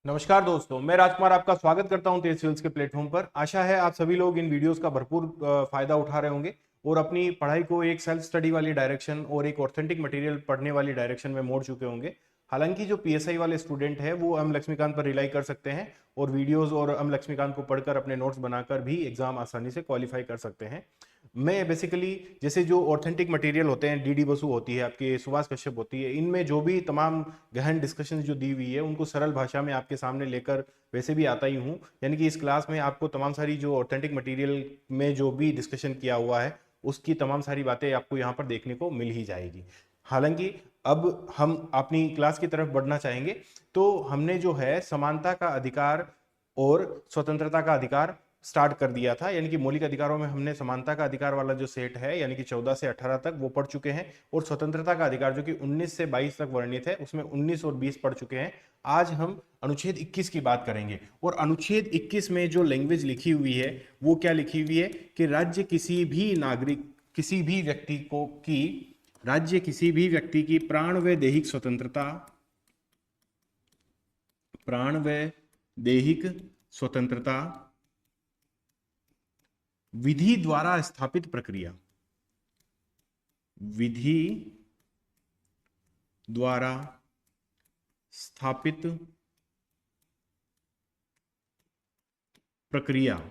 नमस्कार दोस्तों, मैं राजकुमार आपका स्वागत करता हूं तेज सिविल्स के प्लेटफॉर्म पर। आशा है आप सभी लोग इन वीडियोस का भरपूर फायदा उठा रहे होंगे और अपनी पढ़ाई को एक सेल्फ स्टडी वाली डायरेक्शन और एक ऑथेंटिक मटेरियल पढ़ने वाली डायरेक्शन में मोड़ चुके होंगे। हालांकि जो पीएसआई वाले स्टूडेंट हैं वो एम लक्ष्मीकांत पर रिलाई कर सकते हैं और वीडियोस और एम लक्ष्मीकांत को पढ़कर अपने नोट्स बनाकर भी एग्जाम आसानी से क्वालिफाई कर सकते हैं। मैं बेसिकली जैसे जो ऑथेंटिक मटेरियल होते हैं, डीडी बसु होती है, आपके सुभाष कश्यप होती है, इनमें जो भी तमाम गहन डिस्कशन जो दी हुई है उनको सरल भाषा में आपके सामने लेकर वैसे भी आता ही हूँ। यानी कि इस क्लास में आपको तमाम सारी जो ऑथेंटिक मटेरियल में जो भी डिस्कशन किया हुआ है उसकी तमाम सारी बातें आपको यहाँ पर देखने को मिल ही जाएगी। हालांकि अब हम अपनी क्लास की तरफ बढ़ना चाहेंगे तो हमने जो है समानता का अधिकार और स्वतंत्रता का अधिकार स्टार्ट कर दिया था। यानी कि मौलिक अधिकारों में हमने समानता का अधिकार वाला जो सेट है यानी कि 14 से 18 तक वो पढ़ चुके हैं और स्वतंत्रता का अधिकार जो कि 19 से 22 तक वर्णित है उसमें 19 और 20 पढ़ चुके हैं। आज हम अनुच्छेद 21 की बात करेंगे और अनुच्छेद 21 में जो लैंग्वेज लिखी हुई है वो क्या लिखी हुई है कि राज्य किसी भी नागरिक किसी भी व्यक्ति को की राज्य किसी भी व्यक्ति की प्राण व दैहिक स्वतंत्रता विधि द्वारा स्थापित प्रक्रिया विधि द्वारा स्थापित प्रक्रिया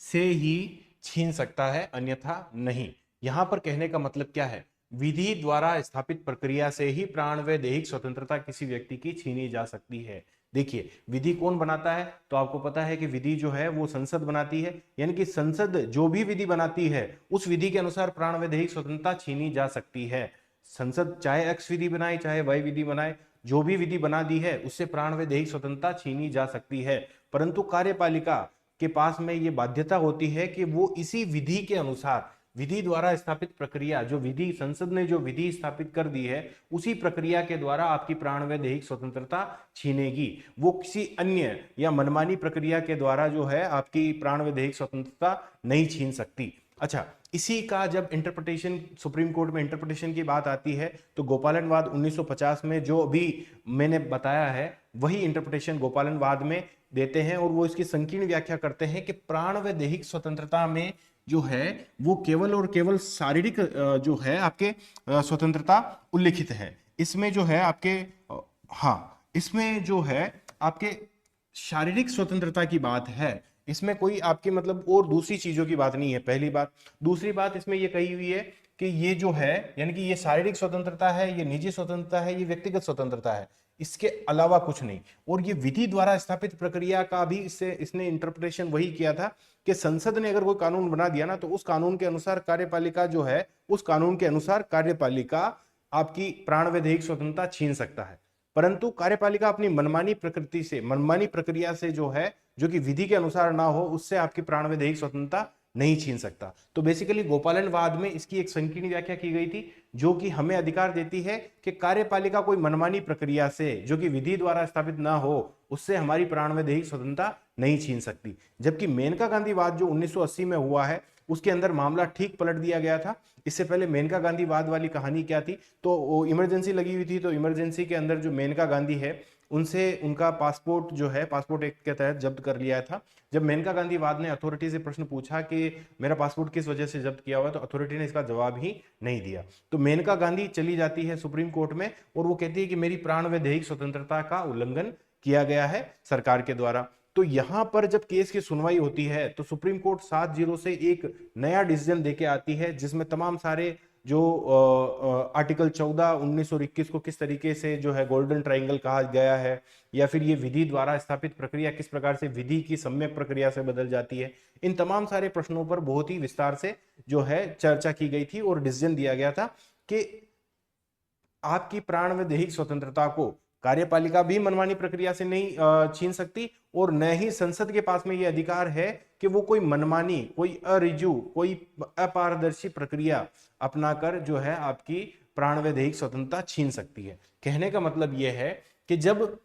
से ही छीन सकता है, अन्यथा नहीं। यहां पर कहने का मतलब क्या है? विधि द्वारा स्थापित प्रक्रिया से ही प्राण व दैहिक स्वतंत्रता किसी व्यक्ति की छीनी जा सकती है। देखिए, विधि कौन बनाता है? तो आपको पता है कि विधि जो है वो संसद बनाती है। यानी कि संसद जो भी विधि बनाती है उस विधि के अनुसार प्राण व दैहिक स्वतंत्रता छीनी जा सकती है। संसद चाहे एक्स विधि बनाए चाहे वाई विधि बनाए, जो भी विधि बना दी है उससे प्राण व दैहिक स्वतंत्रता छीनी जा सकती है। परंतु कार्यपालिका के पास में ये बाध्यता होती है कि वो इसी विधि के अनुसार विधि द्वारा स्थापित प्रक्रिया, जो विधि संसद ने जो विधि स्थापित कर दी है उसी प्रक्रिया के द्वारा आपकी प्राण व दैहिक स्वतंत्रता छीनेगी। वो किसी अन्य या मनमानी प्रक्रिया के द्वारा जो है आपकी प्राण व दैहिक स्वतंत्रता नहीं छीन सकती। अच्छा, इसी का जब इंटरप्रिटेशन सुप्रीम कोर्ट में इंटरप्रिटेशन की बात आती है तो गोपालनवाद 1950 में जो भी मैंने बताया है वही इंटरप्रिटेशन गोपालनवाद में देते हैं और वो इसकी संकीर्ण व्याख्या करते हैं कि प्राण व दैहिक स्वतंत्रता में जो है वो केवल और केवल शारीरिक जो है आपके स्वतंत्रता उल्लिखित है। इसमें जो है आपके हाँ, इसमें जो है आपके शारीरिक स्वतंत्रता की बात है। इसमें कोई आपकी मतलब और दूसरी चीजों की बात नहीं है, पहली बात। दूसरी बात इसमें ये कही हुई है कि ये जो है यानी कि ये शारीरिक स्वतंत्रता है, ये निजी स्वतंत्रता है, ये व्यक्तिगत स्वतंत्रता है, इसके अलावा कुछ नहीं। और ये विधि द्वारा स्थापित प्रक्रिया का भी इसने इंटरप्रिटेशन वही किया था कि संसद ने अगर कोई कानून बना दिया ना तो उस कानून के अनुसार कार्यपालिका जो है उस कानून के अनुसार कार्यपालिका आपकी प्राण व दैहिक स्वतंत्रता छीन सकता है। परंतु कार्यपालिका अपनी मनमानी प्रकृति से, मनमानी प्रक्रिया से जो है जो कि विधि के अनुसार ना हो, उससे आपकी प्राण व दैहिक स्वतंत्रता नहीं छीन सकता। तो बेसिकली गोपालनवाद में इसकी एक संकीर्ण व्याख्या की गई थी जो कि हमें अधिकार देती है कि कार्यपालिका कोई मनमानी प्रक्रिया से जो कि विधि द्वारा स्थापित ना हो उससे हमारी प्राण व दैहिक स्वतंत्रता नहीं छीन सकती। जबकि मेनका गांधीवाद जो 1980 में हुआ है उसके अंदर मामला ठीक पलट दिया गया था। इससे पहले मेनका गांधीवाद वाली कहानी क्या थी, तो इमरजेंसी लगी हुई थी, तो इमरजेंसी के अंदर जो मेनका गांधी है उनसे उनका पासपोर्ट जो है पासपोर्ट एक्ट के तहत जब्त कर लिया था। जब मेनका गांधीवाद ने अथॉरिटी से प्रश्न पूछा कि मेरा पासपोर्ट किस वजह से जब्त किया हुआ, तो अथॉरिटी ने इसका जवाब ही नहीं दिया। तो मेनका गांधी चली जाती है सुप्रीम कोर्ट में और वो कहती है कि मेरी प्राण व दैहिक स्वतंत्रता का उल्लंघन किया गया है सरकार के द्वारा। तो यहां पर जब केस की सुनवाई होती है तो सुप्रीम कोर्ट 7-0 से एक नया डिसीजन देके आती है जिसमें तमाम सारे जो आर्टिकल 14 19 और 21 को किस तरीके से जो है गोल्डन ट्राइंगल कहा गया है, या फिर ये विधि द्वारा स्थापित प्रक्रिया किस प्रकार से विधि की सम्यक प्रक्रिया से बदल जाती है, इन तमाम सारे प्रश्नों पर बहुत ही विस्तार से जो है चर्चा की गई थी और डिसीजन दिया गया था कि आपकी प्राण व दैहिक स्वतंत्रता को कार्यपालिका भी मनमानी प्रक्रिया से नहीं छीन सकती और न ही संसद के पास में यह अधिकार है कि वो कोई मनमानी, कोई अरिजू, कोई अपारदर्शी प्रक्रिया अपनाकर जो है आपकी प्राण व दैहिक स्वतंत्रता छीन सकती है। कहने का मतलब यह है कि जब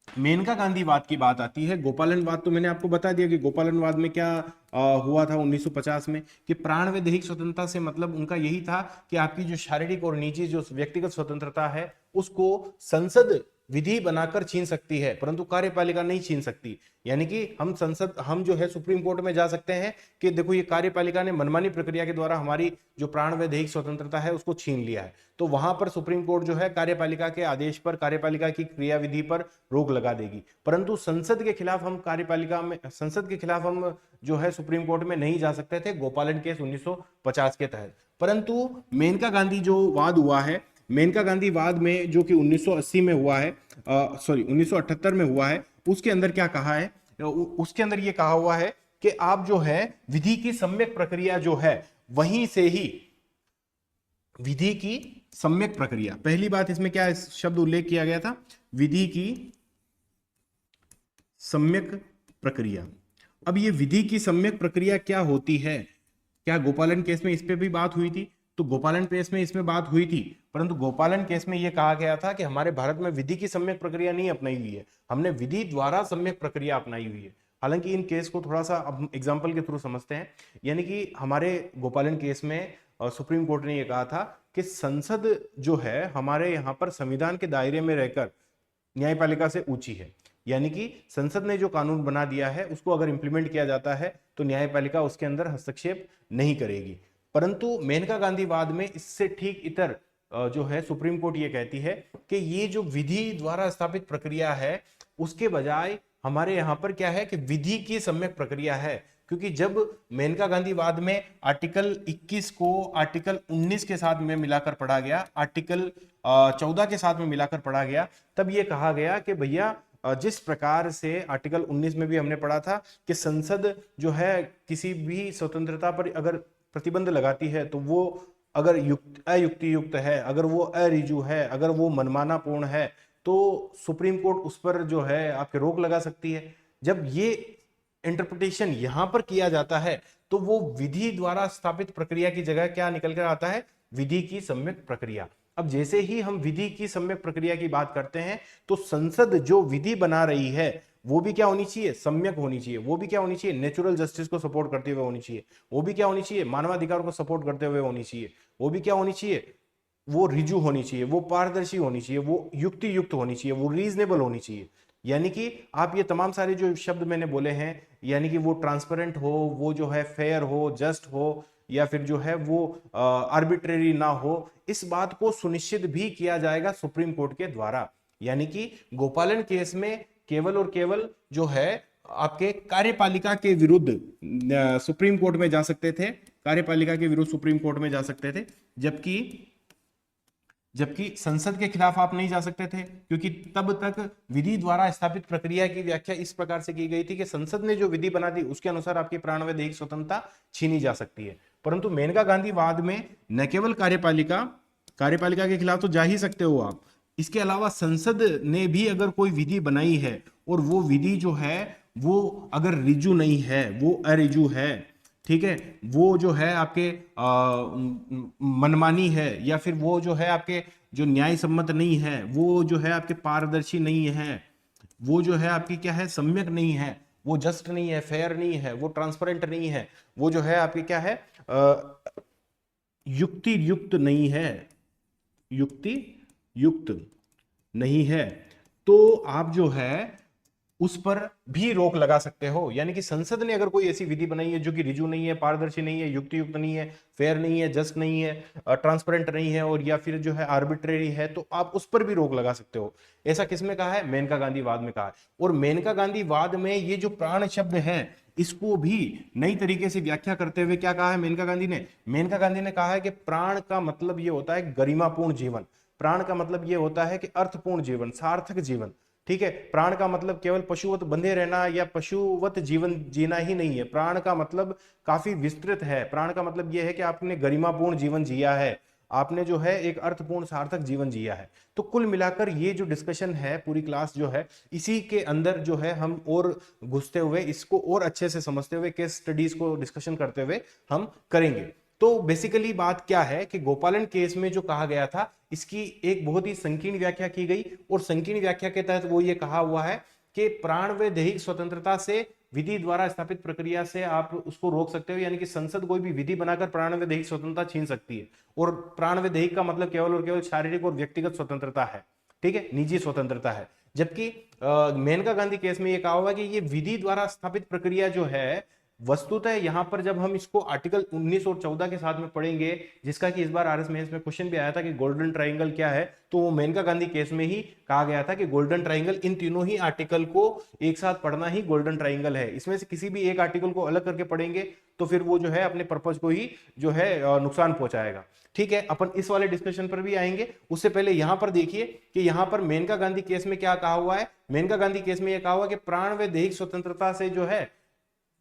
मेनका गांधीवाद की बात आती है, गोपालनवाद तो मैंने आपको बता दिया कि गोपालनवाद में क्या हुआ था 1950 में कि प्राण व दैहिक स्वतंत्रता से मतलब उनका यही था कि आपकी जो शारीरिक और निजी जो व्यक्तिगत स्वतंत्रता है उसको संसद विधि बनाकर छीन सकती है, परंतु कार्यपालिका नहीं छीन सकती। यानी कि हम जो है सुप्रीम कोर्ट में जा सकते हैं कि देखो ये कार्यपालिका ने मनमानी प्रक्रिया के द्वारा हमारी जो प्राण व दैहिक स्वतंत्रता है उसको छीन लिया है, तो वहां पर सुप्रीम कोर्ट जो है कार्यपालिका के आदेश पर, कार्यपालिका की क्रियाविधि पर रोक लगा देगी। परंतु संसद के खिलाफ हम जो है सुप्रीम कोर्ट में नहीं जा सकते थे गोपालन केस 1950 के तहत। परंतु मेनका गांधी जो वाद हुआ है, मेनका गांधी वाद में जो कि 1980 में हुआ है, 1978 में हुआ है, उसके अंदर क्या कहा है, उसके अंदर ये कहा हुआ है कि आप जो है विधि की सम्यक प्रक्रिया जो है वहीं से ही विधि की सम्यक प्रक्रिया, पहली बात इसमें क्या शब्द उल्लेख किया गया था, विधि की सम्यक प्रक्रिया। अब ये विधि की सम्यक प्रक्रिया क्या होती है, क्या गोपालन केस में इस पे भी बात हुई थी? तो गोपालन केस में इसमें बात हुई थी, परंतु गोपालन केस में यह कहा गया था कि हमारे भारत में विधि की सम्यक प्रक्रिया नहीं अपनाई हुई है, हमने विधि द्वारा सम्यक प्रक्रिया अपनाई हुई है। हालांकि इन केस को थोड़ा सा अब एग्जाम्पल के थ्रू समझते हैं। यानी कि हमारे गोपालन केस में सुप्रीम कोर्ट ने यह कहा था कि संसद जो है हमारे यहाँ पर संविधान के दायरे में रहकर न्यायपालिका से ऊंची है। यानी कि संसद ने जो कानून बना दिया है उसको अगर इंप्लीमेंट किया जाता है तो न्यायपालिका उसके अंदर हस्तक्षेप नहीं करेगी। परंतु मेनका गांधी वाद में इससे ठीक इतर जो है सुप्रीम कोर्ट ये कहती है कि ये जो विधि द्वारा स्थापित प्रक्रिया है उसके बजाय हमारे यहाँ पर क्या है कि विधि की सम्यक प्रक्रिया है। क्योंकि जब मेनका गांधी वाद में आर्टिकल 21 को आर्टिकल 19 के साथ में मिलाकर पढ़ा गया, आर्टिकल 14 के साथ में मिलाकर पढ़ा गया, तब ये कहा गया कि भैया जिस प्रकार से आर्टिकल 19 में भी हमने पढ़ा था कि संसद जो है किसी भी स्वतंत्रता पर अगर प्रतिबंध लगाती है तो वो अगर अयुक्ति युक्त है, अगर वो अरिजु है, अगर वो मनमाना पूर्ण है, तो सुप्रीम कोर्ट उस पर जो है आपके रोक लगा सकती है। जब ये इंटरप्रिटेशन यहां पर किया जाता है तो वो विधि द्वारा स्थापित प्रक्रिया की जगह क्या निकल कर आता है, विधि की सम्यक प्रक्रिया। अब जैसे ही हम विधि की सम्यक प्रक्रिया की बात करते हैं तो संसद जो विधि बना रही है वो भी क्या होनी चाहिए, सम्यक होनी चाहिए। वो भी क्या होनी चाहिए, नेचुरल जस्टिस को सपोर्ट करते हुए होनी चाहिए। वो भी क्या होनी चाहिए, मानवाधिकार को सपोर्ट करते हुए होनी चाहिए। वो भी क्या होनी चाहिए, वो रिजु होनी चाहिए, वो पारदर्शी होनी चाहिए, वो युक्ति युक्त होनी चाहिए, वो रीजनेबल होनी चाहिए। यानी कि आप ये तमाम सारे जो शब्द मैंने बोले हैं, यानी कि वो ट्रांसपेरेंट हो, वो जो है फेयर हो, जस्ट हो, या फिर जो है वो आर्बिट्रेरी ना हो, इस बात को सुनिश्चित भी किया जाएगा सुप्रीम कोर्ट के द्वारा। यानी कि गोपालन केस में केवल और केवल जो है आपके कार्यपालिका के विरुद्ध सुप्रीम कोर्ट में जा सकते थे, कार्यपालिका के विरुद्ध सुप्रीम कोर्ट में जा सकते थे, जबकि संसद के खिलाफ आप नहीं जा सकते थे, क्योंकि तब तक विधि द्वारा स्थापित प्रक्रिया की व्याख्या इस प्रकार से की गई थी कि संसद ने जो विधि बना दी उसके अनुसार आपकी प्राण व दैहिक स्वतंत्रता छीनी जा सकती है। परंतु मेनका गांधी वाद में न केवल कार्यपालिका के खिलाफ तो जा ही सकते हो आप, इसके अलावा संसद ने भी अगर कोई विधि बनाई है और वो विधि जो है वो अगर रिजु नहीं है, वो अरिजु है, ठीक है, वो जो है आपके मनमानी है, या फिर वो जो है आपके जो न्याय सम्मत नहीं है, वो जो है आपके पारदर्शी नहीं है, वो जो है आपकी क्या है, सम्यक नहीं है, वो जस्ट नहीं है, फेयर नहीं है, वो ट्रांसपेरेंट नहीं है, वो जो है आपकी क्या है, युक्ति युक्त नहीं है, युक्ति युक्त नहीं है, तो आप जो है उस पर भी रोक लगा सकते हो। यानी कि संसद ने अगर कोई ऐसी विधि बनाई है जो कि रिजु नहीं है, पारदर्शी नहीं है, युक्ति युक्त नहीं है, फेयर नहीं है, जस्ट नहीं है, ट्रांसपेरेंट नहीं है, और या फिर जो है आर्बिट्रेरी है, तो आप उस पर भी रोक लगा सकते हो। ऐसा किसमें कहा है, मेनका गांधी वाद में कहा है। और मेनका गांधी वाद में ये जो प्राण शब्द है इसको भी नई तरीके से व्याख्या करते हुए क्या कहा है मेनका गांधी ने कहा है कि प्राण का मतलब ये होता है गरिमापूर्ण जीवन, प्राण का मतलब ये होता है कि अर्थपूर्ण जीवन, सार्थक जीवन, ठीक है। प्राण का मतलब केवल पशुवत बंधे रहना या पशुवत जीवन जीना ही नहीं है, प्राण का मतलब काफी विस्तृत है। प्राण का मतलब यह है कि आपने गरिमापूर्ण जीवन जिया है, आपने जो है एक अर्थपूर्ण सार्थक जीवन जिया है। तो कुल मिलाकर ये जो डिस्कशन है, पूरी क्लास जो है, इसी के अंदर जो है हम और घुसते हुए, इसको और अच्छे से समझते हुए, केस स्टडीज को डिस्कशन करते हुए हम करेंगे। तो बेसिकली बात क्या है कि गोपालन केस में जो कहा गया था इसकी एक बहुत ही संकीर्ण व्याख्या की गई, और संकीर्ण व्याख्या के तहत वो ये कहा हुआ है कि प्राण व दैहिक स्वतंत्रता से विधि द्वारा स्थापित प्रक्रिया से आप उसको रोक सकते हो, यानी कि संसद कोई भी विधि बनाकर प्राण व दैहिक स्वतंत्रता छीन सकती है। और प्राण व दैहिक का मतलब केवल और केवल शारीरिक और व्यक्तिगत स्वतंत्रता है, ठीक है, निजी स्वतंत्रता है। जबकि मेनका गांधी केस में ये कहा हुआ है कि ये विधि द्वारा स्थापित प्रक्रिया जो है, वस्तुतः यहां पर जब हम इसको आर्टिकल 19 और 14 के साथ में पढ़ेंगे, जिसका कि इस बार आरएस मेंस में क्वेश्चन भी आया था कि गोल्डन ट्रायंगल क्या है, तो वो मेनका गांधी केस में ही कहा गया था कि गोल्डन ट्रायंगल, इन तीनों ही आर्टिकल को एक साथ पढ़ना ही गोल्डन ट्रायंगल है। इसमें से किसी भी एक आर्टिकल को अलग करके पढ़ेंगे तो फिर वो जो है अपने पर्पज को ही जो है नुकसान पहुंचाएगा। ठीक है, अपन इस वाले डिस्कशन पर भी आएंगे। उससे पहले यहां पर देखिए कि यहां पर मेनका गांधी केस में क्या कहा हुआ है। मेनका गांधी केस में यह कहा हुआ कि प्राण व दैहिक स्वतंत्रता से जो है,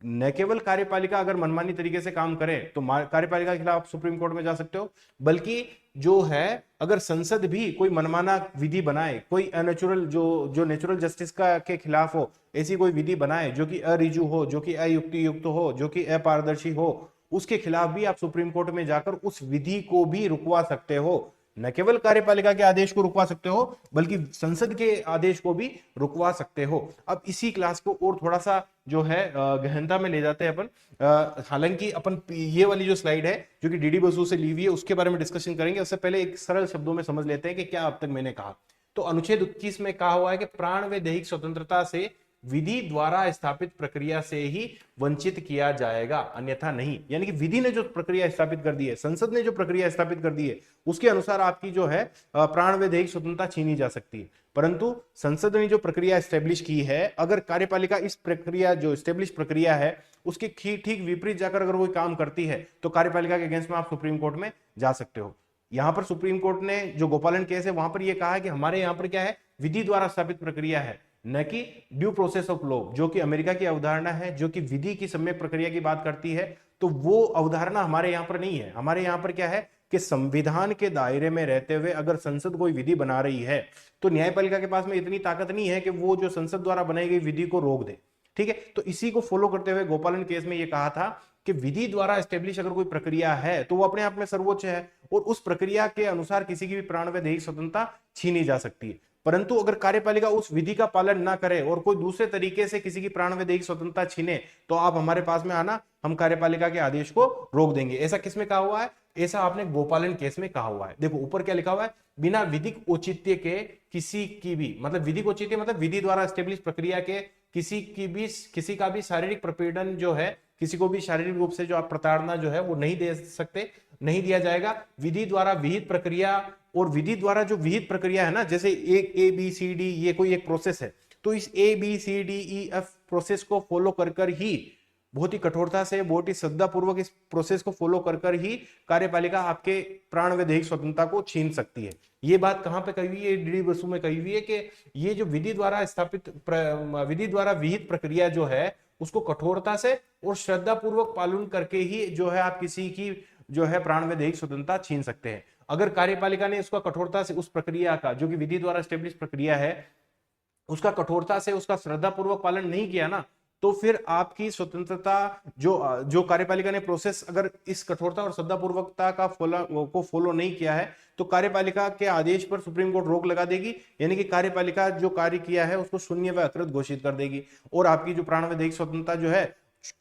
न केवल कार्यपालिका अगर मनमानी तरीके से काम करे तो कार्यपालिका के खिलाफ सुप्रीम कोर्ट में जा सकते हो, बल्कि जो है अगर संसद भी कोई मनमाना विधि बनाए, कोई अनेचुरल जो नेचुरल जस्टिस का के खिलाफ हो, ऐसी कोई विधि बनाए जो कि अरिजु हो, जो कि अयुक्ति युक्त हो, जो कि अपारदर्शी हो, उसके खिलाफ भी आप सुप्रीम कोर्ट में जाकर उस विधि को भी रुकवा सकते हो। न केवल कार्यपालिका के आदेश को रुकवा सकते हो, बल्कि संसद के आदेश को भी रुकवा सकते हो। अब इसी क्लास को और थोड़ा सा जो है गहनता में ले जाते हैं अपन। हालांकि अपन ये वाली जो स्लाइड है जो कि डीडी बसु से ली हुई है, उसके बारे में डिस्कशन करेंगे। उससे पहले एक सरल शब्दों में समझ लेते हैं कि क्या अब तक मैंने कहा। तो अनुच्छेद 21 में कहा हुआ है कि प्राण व दैहिक स्वतंत्रता से विधि द्वारा स्थापित प्रक्रिया से ही वंचित किया जाएगा, अन्यथा नहीं। यानी कि विधि ने जो प्रक्रिया स्थापित कर दी है, संसद ने जो प्रक्रिया स्थापित कर दी है, उसके अनुसार आपकी जो है प्राण व दैहिक स्वतंत्रता छीनी जा सकती है। परंतु संसद ने जो प्रक्रिया स्टेब्लिश की है, अगर कार्यपालिका इस प्रक्रिया जो स्टेब्लिश प्रक्रिया है उसके ठीक विपरीत जाकर अगर कोई काम करती है, तो कार्यपालिका के अगेंस्ट में आप सुप्रीम कोर्ट में जा सकते हो। यहां पर सुप्रीम कोर्ट ने जो गोपालन केस है वहां पर यह कहा है कि हमारे यहां पर क्या है, विधि द्वारा स्थापित प्रक्रिया है, न कि ड्यू प्रोसेस ऑफ लॉ, जो कि अमेरिका की अवधारणा है, जो कि विधि की सम्यक प्रक्रिया की बात करती है। तो वो अवधारणा हमारे यहां पर नहीं है। हमारे यहां पर क्या है कि संविधान के दायरे में रहते हुए अगर संसद कोई विधि बना रही है, तो न्यायपालिका के पास में इतनी ताकत नहीं है कि वो जो संसद द्वारा बनाई गई विधि को रोक दे। ठीक है, तो इसी को फॉलो करते हुए गोपालन केस में यह कहा था कि विधि द्वारा एस्टेब्लिश अगर कोई प्रक्रिया है तो वो अपने आप में सर्वोच्च है, और उस प्रक्रिया के अनुसार किसी की भी प्राण व दैहिक स्वतंत्रता छीनी जा सकती है। परंतु अगर कार्यपालिका उस विधि का पालन ना करे और कोई दूसरे तरीके से किसी की प्राण व दैहिक स्वतंत्रता छीने, तो आप हमारे पास में आना, हम कार्यपालिका के आदेश को रोक देंगे। ऐसा किसमें कहा हुआ है? ऐसा आपने गोपालन केस में कहा हुआ है। देखो ऊपर क्या लिखा हुआ है, बिना विधिक औचित्य के किसी की भी, मतलब विधिक औचित्य मतलब विधि द्वारा एस्टेब्लिश प्रक्रिया के किसी का भी शारीरिक प्रपीड़न जो है, किसी को भी शारीरिक रूप से जो आप प्रताड़ना जो है वो नहीं दे सकते, नहीं दिया जाएगा। विधि द्वारा विहित प्रक्रिया, और विधि द्वारा जो विहित प्रक्रिया है ना, जैसे एक ABCD ये कोई एक प्रोसेस है, तो इस ABCDEF प्रोसेस को फॉलो कर ही, बहुत ही कठोरता से, बहुत ही श्रद्धापूर्वक इस प्रोसेस को फॉलो कर ही कार्यपालिका आपके प्राण व दैहिक स्वतंत्रता को छीन सकती है। ये बात कहां पे कही हुई है? डीडी बसु में कही हुई है कि ये जो विधि द्वारा स्थापित विधि द्वारा विहित प्रक्रिया जो है, उसको कठोरता से और श्रद्धापूर्वक पालन करके ही जो है आप किसी की जो है प्राण व दैहिक स्वतंत्रता छीन सकते हैं। अगर कार्यपालिका ने इसका कठोरता से, उस प्रक्रिया का जो कि विधि द्वारा स्टेब्लिश प्रक्रिया है, उसका कठोरता से, उसका श्रद्धापूर्वक पालन नहीं किया ना, तो फिर आपकी स्वतंत्रता जो कार्यपालिका ने प्रोसेस अगर इस कठोरता और श्रद्धापूर्वकता का फॉलो नहीं किया है, तो कार्यपालिका के आदेश पर सुप्रीम कोर्ट रोक लगा देगी, यानी कि कार्यपालिका जो कार्य किया है उसको शून्य व अकृत घोषित कर देगी, और आपकी जो प्राण व दैहिक स्वतंत्रता जो है,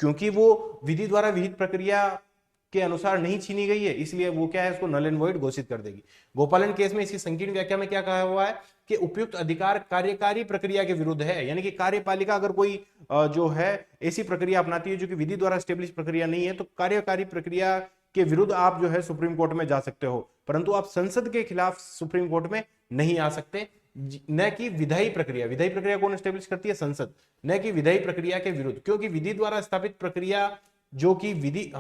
क्योंकि वो विधि द्वारा विहित प्रक्रिया के अनुसार नहीं छीनी गई है, इसलिए वो क्या है, उसको नल एंड वॉइड घोषित कर देगी। गोपालन केस में इसकी संकीर्ण व्याख्या में क्या कहा हुआ है कि उपयुक्त अधिकार कार्यकारी प्रक्रिया के विरुद्ध है, यानी कि कार्यपालिका अगर कोई जो है ऐसी प्रक्रिया अपनाती है जो कि विधि द्वारा स्टेब्लिश प्रक्रिया नहीं है, तो कार्यकारी प्रक्रिया के विरुद्ध आप जो है सुप्रीम कोर्ट में जा सकते हो, परंतु आप संसद के खिलाफ सुप्रीम कोर्ट में नहीं आ सकते। न कि विधायी प्रक्रिया, विधायी प्रक्रिया कौन स्टेब्लिश करती है? संसद। न कि विधायी प्रक्रिया के विरुद्ध, क्योंकि विधि द्वारा स्थापित प्रक्रिया जो कि विधि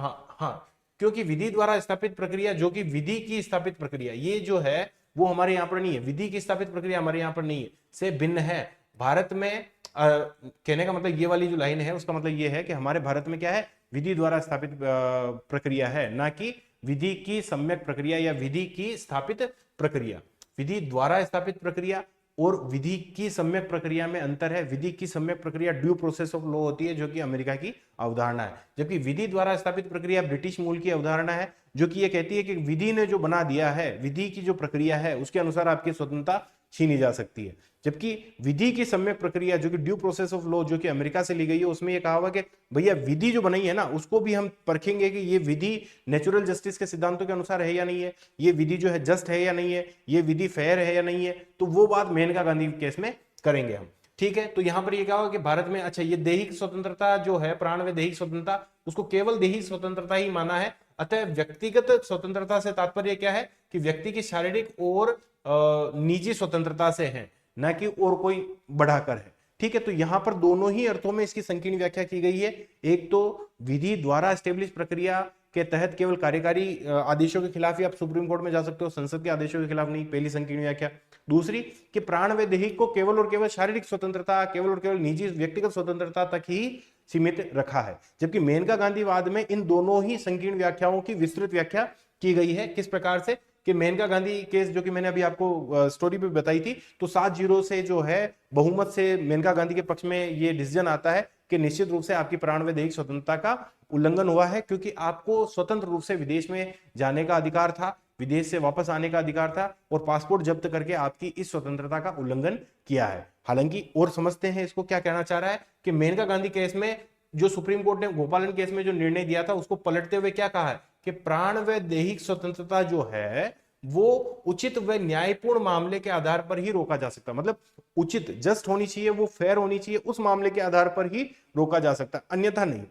क्योंकि विधि द्वारा स्थापित प्रक्रिया जो कि विधि की स्थापित प्रक्रिया, ये जो है वो हमारे यहाँ पर नहीं है। विधि की स्थापित प्रक्रिया हमारे यहाँ पर नहीं है, से भिन्न है। भारत में कहने का मतलब ये वाली जो लाइन है उसका मतलब ये है कि हमारे भारत में क्या है, विधि द्वारा स्थापित प्रक्रिया है, ना कि विधि की सम्यक प्रक्रिया या विधि की स्थापित प्रक्रिया। विधि द्वारा स्थापित प्रक्रिया और विधि की सम्यक प्रक्रिया में अंतर है। विधि की सम्यक प्रक्रिया ड्यू प्रोसेस ऑफ लॉ होती है, जो कि अमेरिका की अवधारणा है, जबकि विधि द्वारा स्थापित प्रक्रिया ब्रिटिश मूल की अवधारणा है, जो कि ये कहती है कि विधि ने जो बना दिया है, विधि की जो प्रक्रिया है उसके अनुसार आपकी स्वतंत्रता छीनी जा सकती है। जबकि विधि की सम्यक प्रक्रिया जो कि ड्यू प्रोसेस ऑफ लॉ जो कि अमेरिका से ली गई है, उसमें यह कहा हुआ कि भैया विधि जो बनाई है ना, उसको भी हम परखेंगे कि ये विधि नेचुरल जस्टिस के सिद्धांतों के अनुसार है या नहीं है, ये विधि जो है जस्ट है या नहीं है, ये विधि फेयर है या नहीं है। तो वो बात मेनका गांधी केस में करेंगे हम। ठीक है, तो यहां पर ये क्या होगा कि भारत में अच्छा ये दैहिक स्वतंत्रता जो है, प्राण व दैहिक स्वतंत्रता, उसको केवल दैहिक स्वतंत्रता ही माना है। अतः व्यक्तिगत स्वतंत्रता से तात्पर्य क्या है कि व्यक्ति की शारीरिक और निजी स्वतंत्रता से है, ना कि और कोई बढ़ाकर है। ठीक है, तो यहां पर दोनों ही अर्थों में इसकी संकीर्ण व्याख्या की गई है। एक तो विधि द्वारा एस्टेब्लिश प्रक्रिया के तहत केवल कार्यकारी आदेशों के खिलाफ ही आप सुप्रीम कोर्ट में जा सकते हो, संसद के आदेशों के खिलाफ नहीं, पहली संकीर्ण व्याख्या। दूसरी कि प्राण व दैहिक को केवल और केवल शारीरिक स्वतंत्रता, केवल और केवल निजी व्यक्तिगत स्वतंत्रता तक ही सीमित रखा है। जबकि मेनका गांधीवाद में इन दोनों ही संकीर्ण व्याख्याओं की विस्तृत व्याख्या की गई है। किस प्रकार से कि मेनका गांधी केस जो कि मैंने अभी आपको स्टोरी पे बताई थी, तो 7-0 से जो है बहुमत से मेनका गांधी के पक्ष में ये डिसीजन आता है कि निश्चित रूप से आपकी प्राण व दैहिक स्वतंत्रता का उल्लंघन हुआ है, क्योंकि आपको स्वतंत्र रूप से विदेश में जाने का अधिकार था, विदेश से वापस आने का अधिकार था, और पासपोर्ट जब्त करके आपकी इस स्वतंत्रता का उल्लंघन किया है। हालांकि और समझते हैं इसको क्या कहना चाह रहा है कि मेनका गांधी केस में जो सुप्रीम कोर्ट ने गोपालन केस में जो निर्णय दिया था, उसको पलटते हुए क्या कहा है कि प्राण व दैहिक स्वतंत्रता जो है वो उचित व न्यायपूर्ण मामले के आधार पर ही रोका जा सकता है। मतलब उचित, जस्ट होनी चाहिए, वो फेयर होनी चाहिए, उस मामले के आधार पर ही रोका जा सकता है, अन्यथा नहीं।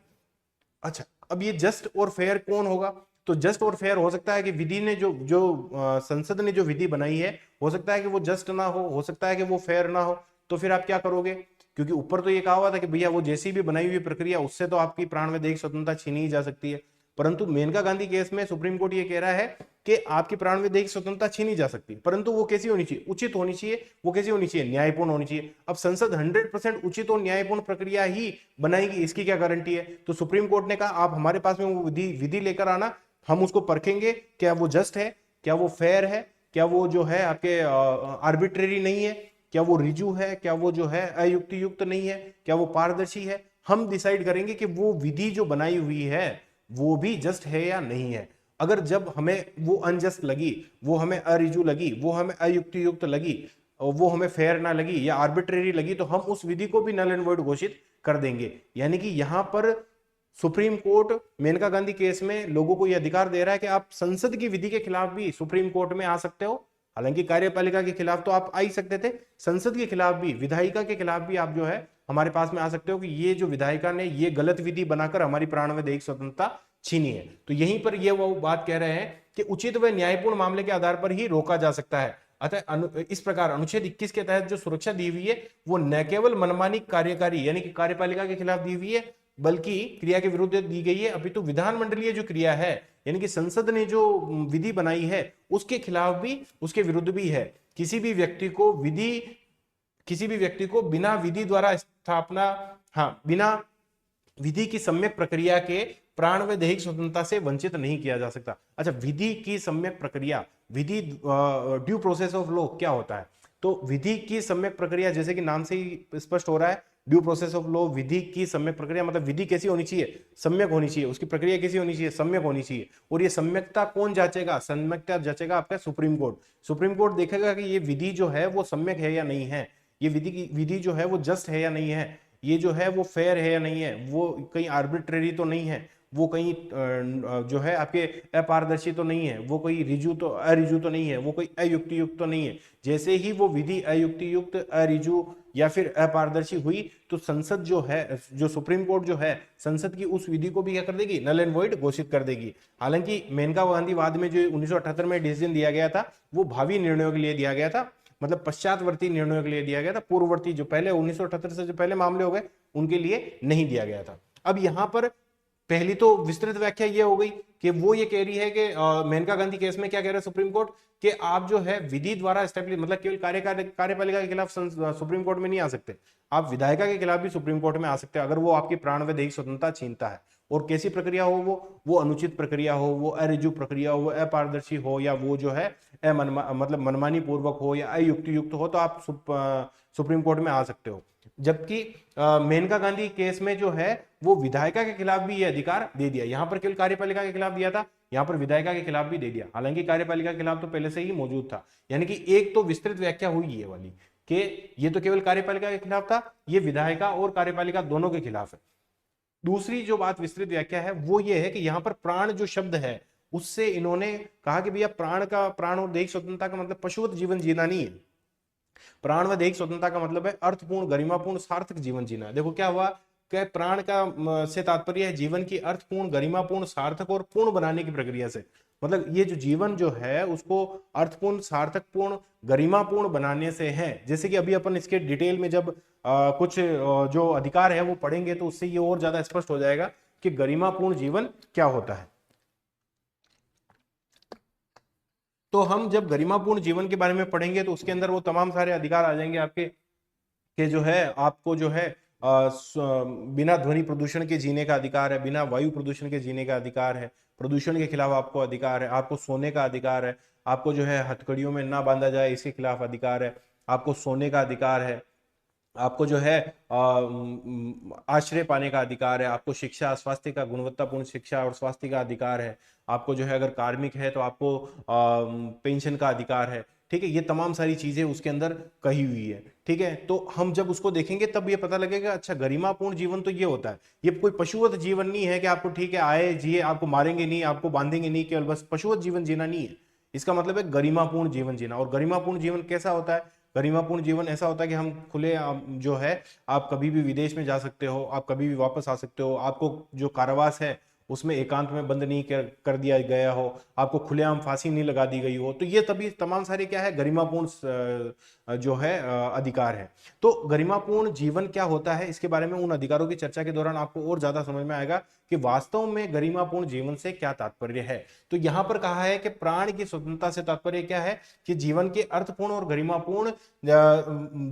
अच्छा, अब ये जस्ट और फेयर कौन होगा? तो जस्ट और फेयर हो सकता है कि विधि ने संसद ने जो विधि बनाई है, हो सकता है कि वो जस्ट ना हो सकता है कि वो फेयर ना हो। तो फिर आप क्या करोगे? क्योंकि ऊपर तो ये कहा हुआ था कि भैया वो जैसी भी बनाई हुई प्रक्रिया, उससे तो आपकी प्राण व दैहिक स्वतंत्रता छीनी ही जा सकती है। परंतु मेनका गांधी केस में सुप्रीम कोर्ट ये कह रहा है कि आपकी प्राण व दैहिक स्वतंत्रता छीनी जा सकती है, परंतु वो कैसी होनी चाहिए? उचित होनी चाहिए। वो कैसी होनी चाहिए? न्यायपूर्ण होनी चाहिए। अब संसद 100% उचित और न्यायपूर्ण प्रक्रिया ही बनाएगी, इसकी क्या गारंटी है? तो सुप्रीम कोर्ट ने कहा आप हमारे पास में वो विधि लेकर आना, हम उसको परखेंगे, क्या वो जस्ट है, क्या वो फेयर है, क्या वो जो है आपके आर्बिट्रेरी नहीं है, क्या वो रिजू है, क्या वो जो है अयुक्ति युक्त नहीं है, क्या वो पारदर्शी है। हम डिसाइड करेंगे कि वो विधि जो बनाई हुई है वो भी जस्ट है या नहीं है। अगर जब हमें वो अनजस्ट लगी, वो हमें अरिजू लगी, वो हमें अयुक्ति युक्त लगी, और वो हमें फेयर ना लगी या आर्बिट्रेरी लगी, तो हम उस विधि को भी नल एंड वॉइड घोषित कर देंगे। यानी कि यहां पर supreme court Maneka Gandhi case में लोगों को यह अधिकार दे रहा है कि आप संसद की विधि के खिलाफ भी सुप्रीम कोर्ट में आ सकते हो। हालांकि कार्यपालिका के खिलाफ तो आप आ ही सकते थे, संसद के खिलाफ भी, विधायिका के खिलाफ भी आप जो है हमारे पास में आ सकते हो कि ये जो विधायिका ने ये गलत विधि बनाकर हमारी प्राण व दैहिक स्वतंत्रता छीनी है। तो यहीं पर ये वो बात कह रहे हैं कि उचित व न्यायपूर्ण मामले के आधार पर ही रोका जा सकता है। अतः इस प्रकार अनुच्छेद 21 के तहत जो सुरक्षा दी हुई है वो न केवल मनमानी कार्यकारी यानी कि कार्यपालिका के खिलाफ दी हुई है, बल्कि क्रिया के विरुद्ध दी गई है, अपितु विधानमंडलीय जो क्रिया है यानी कि संसद ने जो विधि बनाई है उसके खिलाफ भी, उसके विरुद्ध भी है। किसी भी व्यक्ति को बिना विधि द्वारा स्थापना, हाँ, बिना विधि की सम्यक प्रक्रिया के प्राण व दैहिक स्वतंत्रता से वंचित नहीं किया जा सकता। अच्छा, विधि की सम्यक प्रक्रिया, विधि ड्यू प्रोसेस ऑफ लॉ क्या होता है? तो विधि की सम्यक प्रक्रिया जैसे कि नाम से ही स्पष्ट हो रहा है, ड्यू प्रोसेस ऑफ लॉ, विधि की सम्यक प्रक्रिया, मतलब विधि कैसी होनी चाहिए? सम्यक होनी चाहिए। उसकी प्रक्रिया कैसी होनी चाहिए? सम्यक होनी चाहिए। और ये सम्यकता कौन जांचेगा? सम्यकता जांचेगा आपका सुप्रीम कोर्ट। सुप्रीम कोर्ट देखेगा कि ये विधि जो है वो सम्यक है या नहीं है, ये विधि जो है वो जस्ट है या नहीं है, ये जो है वो फेयर है या नहीं है, वो कहीं आर्बिट्रेरी तो नहीं है, वो कहीं जो है आपके अपारदर्शी तो नहीं है, वो कोई अरिजू तो नहीं है, वो कोई अयुक्ति युक्त तो नहीं है। जैसे ही वो विधि अयुक्ति युक्त, अरिजू या फिर अपारदर्शी हुई, तो संसद जो है, जो सुप्रीम कोर्ट जो है, संसद की उस विधि को भी क्या कर देगी? नल एंड वॉइड घोषित कर देगी। हालांकि मेनका गांधी वाद में जो 1978 में डिसीजन दिया गया था वो भावी निर्णयों के लिए दिया गया था, मतलब पश्चातवर्ती निर्णयों के लिए दिया गया था। पूर्ववर्ती जो पहले 1978 से जो पहले मामले हो गए उनके लिए नहीं दिया गया था। अब यहां पर पहली तो विस्तृत व्याख्या ये हो गई कि वो ये कह रही है कि मेनका गांधी केस में क्या कह रहा है सुप्रीम कोर्ट कि आप जो है विधि द्वारा एस्टेब्लिश, मतलब केवल कार्यपालिका के खिलाफ सुप्रीम कोर्ट में नहीं आ सकते, आप विधायिका के खिलाफ भी सुप्रीम कोर्ट में आ सकते हैं अगर वो आपकी प्राण व दैहिक स्वतंत्रता छीनता है। और कैसी प्रक्रिया हो? वो अनुचित प्रक्रिया हो, वो अरिजू प्रक्रिया हो, वो अपारदर्शी हो, या वो जो है मतलब मनमानी पूर्वक हो या अयुक्ति युक्त हो, तो आप सुप्रीम कोर्ट में आ सकते हो। जबकि मेनका गांधी केस में जो है वो विधायिका के खिलाफ भी ये अधिकार दे दिया। यहां पर केवल कार्यपालिका के खिलाफ दिया था, यहाँ पर विधायिका के खिलाफ भी दे दिया, हालांकि कार्यपालिका के खिलाफ तो पहले से ही मौजूद था। यानी कि एक तो विस्तृत व्याख्या हुई ये वाली कि ये तो केवल कार्यपालिका के खिलाफ था, ये विधायिका और कार्यपालिका दोनों के खिलाफ है। दूसरी जो बात विस्तृत व्याख्या है वो ये है कि यहाँ पर प्राण जो शब्द है उससे इन्होंने कहा कि भैया प्राण और दैहिक स्वतंत्रता का मतलब पशुवत जीवन जीना नहीं है। प्राण व दैहिक स्वतंत्रता का मतलब है अर्थपूर्ण, गरिमापूर्ण, सार्थक जीवन जीना। देखो क्या हुआ कि प्राण का से तात्पर्य है जीवन की अर्थपूर्ण, गरिमापूर्ण, सार्थक और पूर्ण बनाने की प्रक्रिया से। मतलब ये जो जीवन जो है उसको अर्थपूर्ण, सार्थकपूर्ण, गरिमापूर्ण बनाने से है। जैसे कि अभी अपन इसके डिटेल में जब कुछ जो अधिकार है वो पढ़ेंगे तो उससे ये और ज्यादा स्पष्ट हो जाएगा कि गरिमापूर्ण जीवन क्या होता है। तो हम जब गरिमापूर्ण जीवन के बारे में पढ़ेंगे तो उसके अंदर वो तमाम सारे अधिकार आ जाएंगे आपके, कि जो है आपको जो है बिना ध्वनि प्रदूषण के जीने का अधिकार है, बिना वायु प्रदूषण के जीने का अधिकार है, प्रदूषण के खिलाफ आपको अधिकार है, आपको सोने का अधिकार है, आपको जो है हथकड़ियों में ना बांधा जाए इसके खिलाफ अधिकार है, आपको सोने का अधिकार है, आपको जो है आश्रय पाने का अधिकार है, आपको शिक्षा, स्वास्थ्य का, गुणवत्तापूर्ण शिक्षा और स्वास्थ्य का अधिकार है, आपको जो है अगर कार्मिक है तो आपको पेंशन का अधिकार है। ठीक है, ये तमाम सारी चीजें उसके अंदर कही हुई है। ठीक है, तो हम जब उसको देखेंगे तब ये पता लगेगा अच्छा गरिमापूर्ण जीवन तो ये होता है, ये कोई पशुवत जीवन नहीं है कि आपको ठीक है आए जिए, आपको मारेंगे नहीं, आपको बांधेंगे नहीं, केवल बस पशुवत जीवन जीना नहीं है। इसका मतलब है गरिमापूर्ण जीवन जीना। और गरिमापूर्ण जीवन कैसा होता है? गरिमापूर्ण जीवन ऐसा होता है कि हम खुले जो है आप कभी भी विदेश में जा सकते हो, आप कभी भी वापस आ सकते हो, आपको जो कारावास है उसमें एकांत में बंद नहीं कर दिया गया हो, आपको खुलेआम फांसी नहीं लगा दी गई हो। तो ये तभी तमाम सारे क्या है गरिमापूर्ण जो है अधिकार है। तो गरिमापूर्ण जीवन क्या होता है इसके बारे में उन अधिकारों की चर्चा के दौरान आपको और ज्यादा समझ में आएगा कि वास्तव में गरिमापूर्ण जीवन से क्या तात्पर्य है। तो यहां पर कहा है कि प्राण की स्वतंत्रता से तात्पर्य क्या है कि जीवन के अर्थपूर्ण और गरिमापूर्ण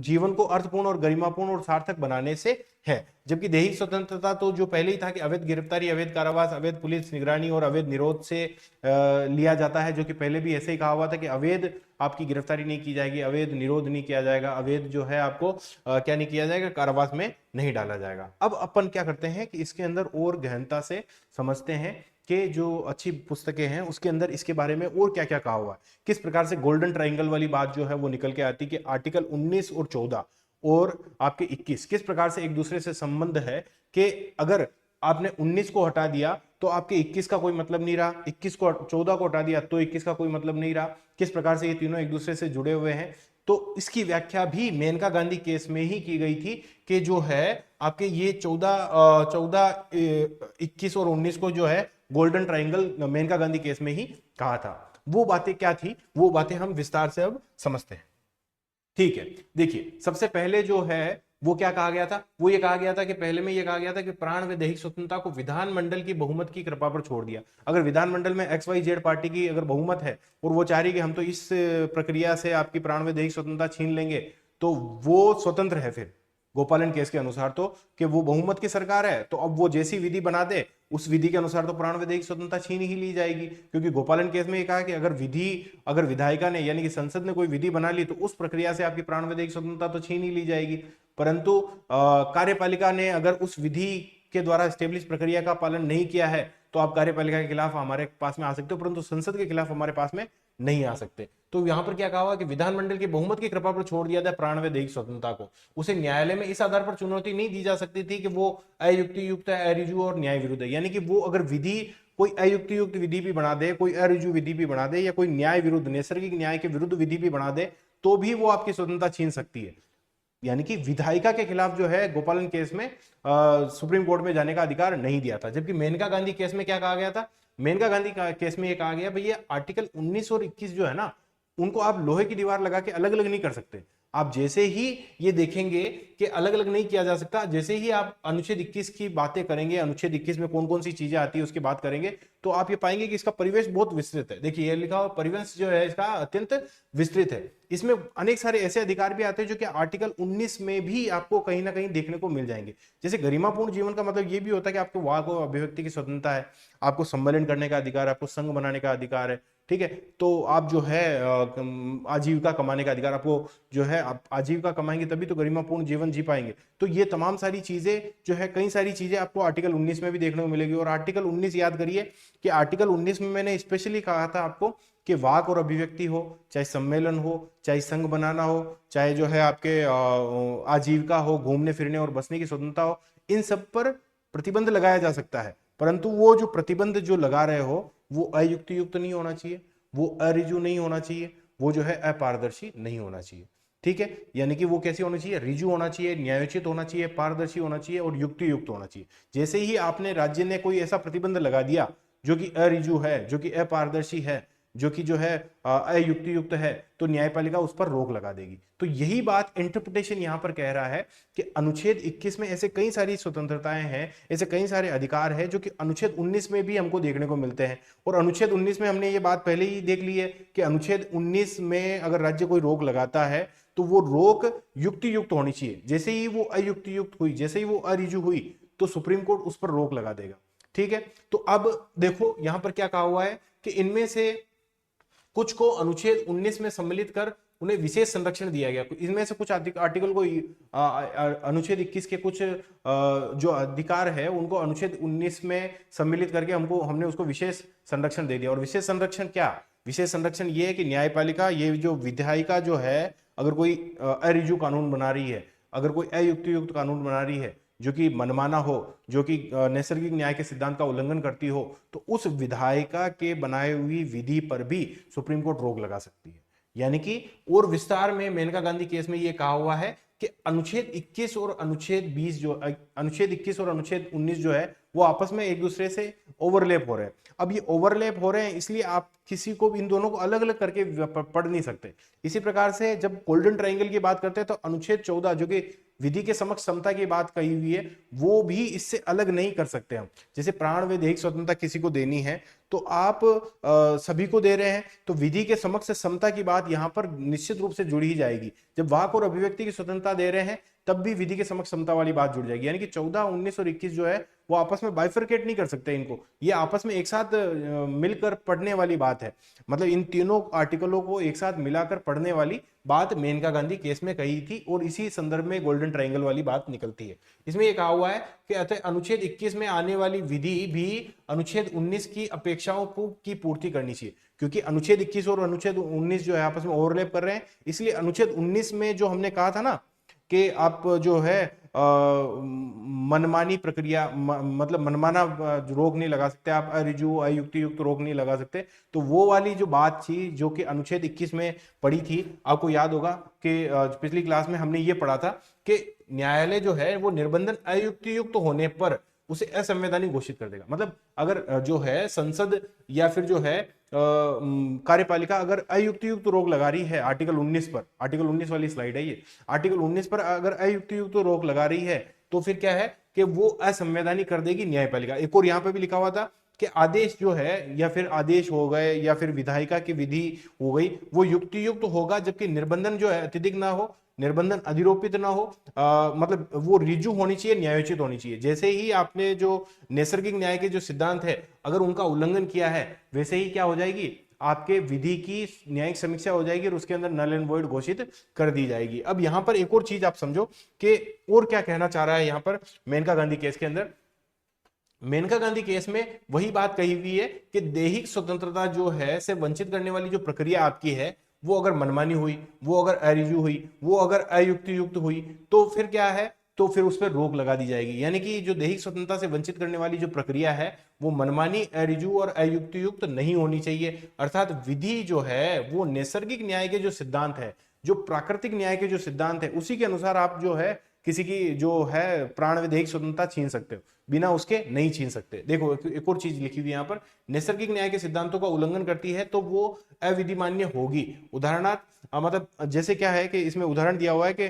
जीवन को अर्थपूर्ण और गरिमापूर्ण और सार्थक बनाने से है। जबकि दैहिक स्वतंत्रता तो जो पहले ही था कि अवैध गिरफ्तारी, अवैध कारावास, अवैध पुलिस निगरानी और अवैध निरोध से लिया जाता है, जो कि पहले भी ऐसे ही कहा हुआ था कि अवैध आपकी गिरफ्तारी नहीं की जाएगी, अवैध निरोध नहीं किया जाएगा, अवैध जो है आपको क्या नहीं किया जाएगा, कारावास में नहीं डाला जाएगा। अब अपन क्या करते हैं कि इसके अंदर और गहनता से समझते हैं कि जो अच्छी पुस्तकें हैं उसके अंदर इसके बारे में और क्या क्या कहा हुआ है, किस प्रकार से गोल्डन ट्राइंगल वाली बात जो है वो निकल के आती है कि आर्टिकल 19 और 14 और आपके 21 किस प्रकार से एक दूसरे से संबंध है, कि अगर आपने 19 को हटा दिया तो आपके 21 का कोई मतलब नहीं रहा, 21 को 14 को हटा दिया तो 21 का कोई मतलब नहीं रहा, किस प्रकार से ये तीनों एक दूसरे से जुड़े हुए हैं। तो इसकी व्याख्या भी मेनका गांधी केस में ही की गई थी कि जो है आपके ये 14, 21 और 19 को जो है golden triangle Maneka Gandhi case में ही कहा था। वो बातें क्या थी वो बातें हम विस्तार से अब समझते हैं। ठीक है, देखिए सबसे पहले जो है वो क्या कहा गया था, वो ये कहा गया था कि पहले में ये कहा गया था कि प्राण व दैहिक स्वतंत्रता को विधानमंडल की बहुमत की कृपा पर छोड़ दिया। अगर विधानमंडल में XYZ पार्टी की अगर बहुमत है और वो चाह रही कि हम तो इस प्रक्रिया से आपकी प्राण व दैहिक स्वतंत्रता छीन लेंगे, तो वो स्वतंत्र है फिर गोपालन केस के अनुसार तो, कि वो बहुमत की सरकार है तो अब वो जैसी विधि बना दे उस विधि के अनुसार तो प्राण व दैहिक स्वतंत्रता छीन ही ली जाएगी। क्योंकि गोपालन केस में ये कहा कि अगर विधायिका ने यानी कि संसद ने कोई विधि बना ली तो उस प्रक्रिया से आपकी प्राण व दैहिक स्वतंत्रता तो छीन ही ली जाएगी। परंतु कार्यपालिका ने अगर उस विधि के द्वारा स्टेब्लिश प्रक्रिया का पालन नहीं किया है तो आप कार्यपालिका के खिलाफ हमारे पास में आ सकते हो, परंतु संसद के खिलाफ हमारे पास में नहीं आ सकते। तो यहां पर क्या कहा हुआ कि विधानमंडल की बहुमत की कृपा पर छोड़ दिया था प्राण व दैहिक स्वतंत्रता को। उसे न्यायालय में इस आधार पर चुनौती नहीं दी जा सकती थी कि वो अयुक्ति युक्त है, अरिजु और न्याय विरुद्ध है। यानी कि वो अगर विधि कोई अयुक्ति युक्त विधि भी बना दे, कोई अरिजु विधि भी बना दे, या कोई न्याय विरुद्ध नैसर्गिक न्याय के विरुद्ध विधि भी बना दे तो भी वो आपकी स्वतंत्रता छीन सकती है। यानी कि विधायिका के खिलाफ जो है गोपालन केस में सुप्रीम कोर्ट में जाने का अधिकार नहीं दिया था। जबकि मेनका गांधी केस में क्या कहा गया था, मेनका गांधी केस में ये कहा गया भैया आर्टिकल 19 और 21 जो है ना उनको आप लोहे की दीवार लगा के अलग अलग नहीं कर सकते। आप जैसे ही ये देखेंगे कि अलग अलग नहीं किया जा सकता, जैसे ही आप अनुच्छेद 21 की बातें करेंगे, अनुच्छेद 21 में कौन कौन सी चीजें आती है उसकी बात करेंगे, तो आप ये पाएंगे कि इसका परिवेश बहुत विस्तृत है। देखिए ये लिखा हुआ परिवेश जो है इसका अत्यंत विस्तृत है। इसमें अनेक सारे ऐसे अधिकार भी आते हैं जो कि आर्टिकल 19 में भी आपको कहीं ना कहीं देखने को मिल जाएंगे। जैसे गरिमापूर्ण जीवन का मतलब ये भी होता है कि आपको वाक और अभिव्यक्ति की स्वतंत्रता है, आपको सम्मेलन करने का अधिकार है, आपको संघ बनाने का अधिकार है, ठीक है। तो आप जो है आजीविका कमाने का अधिकार, आपको जो है आप आजीविका कमाएंगे तभी तो गरिमापूर्ण जीवन जी पाएंगे। तो ये तमाम सारी चीजें जो है, कई सारी चीजें आपको आर्टिकल 19 में भी देखने को मिलेगी। और आर्टिकल 19 याद करिए कि आर्टिकल 19 में मैंने स्पेशली कहा था आपको कि वाक और अभिव्यक्ति हो, चाहे सम्मेलन हो, चाहे संघ बनाना हो, चाहे जो है आपके आजीविका हो, घूमने फिरने और बसने की स्वतंत्रता हो, इन सब पर प्रतिबंध लगाया जा सकता है। परंतु वो जो प्रतिबंध जो लगा रहे हो वो अयुक्ति युक्त नहीं होना चाहिए, वो अरिजु नहीं होना चाहिए, वो जो है अपारदर्शी नहीं होना चाहिए। ठीक है, यानी कि वो कैसे होना चाहिए, रिजु होना चाहिए, न्यायोचित होना चाहिए, पारदर्शी होना चाहिए और युक्ति युक्त होना चाहिए। जैसे ही आपने राज्य ने कोई ऐसा प्रतिबंध लगा दिया जो कि अरिजु है, जो कि अपारदर्शी है, जो कि जो है अयुक्ति युक्त है, तो न्यायपालिका उस पर रोक लगा देगी। तो यही बात इंटरप्रिटेशन यहां पर कह रहा है कि अनुच्छेद 21 में ऐसे कई सारी स्वतंत्रताएं हैं, ऐसे कई सारे अधिकार हैं जो कि अनुच्छेद 19 में भी हमको देखने को मिलते हैं। और अनुच्छेद 19 में हमने ये बात पहले ही देख ली है कि अनुच्छेद 19 में अगर राज्य कोई रोक लगाता है तो वो रोक युक्ति युक्त होनी चाहिए। जैसे ही वो अयुक्ति युक्त हुई, जैसे ही वो अरिजु हुई, तो सुप्रीम कोर्ट उस पर रोक लगा देगा। ठीक है, तो अब देखो यहां पर क्या कहा हुआ है कि इनमें से कुछ को अनुच्छेद 19 में सम्मिलित कर उन्हें विशेष संरक्षण दिया गया। इनमें से कुछ आर्टिकल को अनुच्छेद 21 के कुछ जो अधिकार है उनको अनुच्छेद 19 में सम्मिलित करके हमने उसको विशेष संरक्षण दे दिया। और विशेष संरक्षण क्या, विशेष संरक्षण ये है कि न्यायपालिका, ये जो विधायिका जो है, अगर कोई अरिजु कानून बना रही है, अगर कोई अयुक्ति युक्त कानून बना रही है जो कि मनमाना हो, जो कि नैसर्गिक न्याय के सिद्धांत का उल्लंघन करती हो, तो उस विधायिका के बनाई हुई विधि पर भी सुप्रीम कोर्ट रोक लगा सकती है। यानी कि और विस्तार में मेनका गांधी केस में यह कहा हुआ है कि अनुच्छेद 21 और अनुच्छेद 20 जो अनुच्छेद 21 और अनुच्छेद 19 जो है वो आपस में एक दूसरे से ओवरलैप हो रहे हैं। अब ये ओवरलैप हो रहे हैं इसलिए आप किसी को इन दोनों को अलग अलग करके पढ़ नहीं सकते। इसी प्रकार से जब गोल्डन ट्रायंगल की बात करते हैं तो अनुच्छेद 14 जो कि विधि के समक्ष समता की बात कही हुई है, वो भी इससे अलग नहीं कर सकते हम। जैसे प्राण व दैहिक स्वतंत्रता किसी को देनी है तो आप सभी को दे रहे हैं, तो विधि के समक्ष समता की बात यहां पर निश्चित रूप से जुड़ी ही जाएगी। जब वाक और अभिव्यक्ति की स्वतंत्रता दे रहे हैं तब भी विधि के समक्ष समता वाली बात जुड़ जाएगी। यानी कि 14, 19 और 21 जो है वो आपस में बाइफरकेट नहीं कर सकते इनको, ये आपस में एक साथ मिलकर पढ़ने वाली बात है। मतलब इन तीनों आर्टिकलों को एक साथ मिलाकर पढ़ने वाली बात मेनका गांधी केस में कही थी और इसी संदर्भ में गोल्डन ट्रायंगल वाली बात निकलती है। इसमें यह कहा हुआ है कि अतः अनुच्छेद 21 में आने वाली विधि भी अनुच्छेद 19 की अपेक्षाओं की पूर्ति करनी चाहिए। क्योंकि अनुच्छेद 21 और अनुच्छेद 19 जो है आपस में ओवरलैप कर रहे हैं, इसलिए अनुच्छेद 19 में जो हमने कहा था ना कि आप जो है मनमानी प्रक्रिया मतलब मनमाना रोक नहीं लगा सकते, आप अरिजु अयुक्ति युक्त रोक नहीं लगा सकते, तो वो वाली जो बात थी जो कि अनुच्छेद 21 में पढ़ी थी, आपको याद होगा कि पिछली क्लास में हमने ये पढ़ा था कि न्यायालय जो है वो निर्बंधन अयुक्ति युक्त होने पर उसे असंवैधानिक घोषित कर देगा। मतलब अगर जो है संसद या फिर जो है कार्यपालिका अगर अयुक्ति युक्त रोक लगा रही है आर्टिकल 19 पर, आर्टिकल 19 वाली स्लाइड है ये, आर्टिकल 19 पर अगर अयुक्ति युक्त रोक लगा रही है तो फिर क्या है कि वो असंवैधानिक कर देगी न्यायपालिका। एक और यहां पे भी लिखा हुआ था कि आदेश जो है या फिर आदेश हो गए या फिर विधायिका की विधि हो गई वो युक्ति युक्त होगा, जबकि निर्बंधन जो है अत्यधिक ना हो, निर्बंधन अधिरोपित ना हो, मतलब वो रिजु होनी चाहिए, न्यायोचित होनी चाहिए। जैसे ही आपने जो नैसर्गिक न्याय के जो सिद्धांत है अगर उनका उल्लंघन किया है, वैसे ही क्या हो जाएगी, आपके विधि की न्यायिक समीक्षा हो जाएगी और उसके अंदर नल एंड वॉइड घोषित कर दी जाएगी। अब यहां पर एक और चीज आप समझो कि और क्या कहना चाह रहा है यहां पर मेनका गांधी केस के अंदर। मेनका गांधी केस में वही बात कही हुई है कि दैहिक स्वतंत्रता जो है से वंचित करने वाली जो प्रक्रिया आपकी है वो अगर मनमानी हुई, वो अगर अरिजु हुई, वो अगर अयुक्ति युक्त हुई, तो फिर क्या है, तो फिर उस पर रोक लगा दी जाएगी। यानी कि जो दैहिक स्वतंत्रता से वंचित करने वाली जो प्रक्रिया है वो मनमानी, अरिजु और अयुक्ति युक्त नहीं होनी चाहिए। अर्थात विधि जो है वो नैसर्गिक न्याय के जो सिद्धांत है, जो प्राकृतिक न्याय के जो सिद्धांत है, उसी के अनुसार आप जो है किसी की जो है प्राण व दैहिक स्वतंत्रता छीन सकते हो, बिना उसके नहीं छीन सकते। देखो एक और चीज लिखी हुई यहाँ पर, नैसर्गिक न्याय के सिद्धांतों का उल्लंघन करती है तो वो अविधिमान्य होगी। उदाहरणार्थ मतलब जैसे क्या है कि इसमें उदाहरण दिया हुआ है कि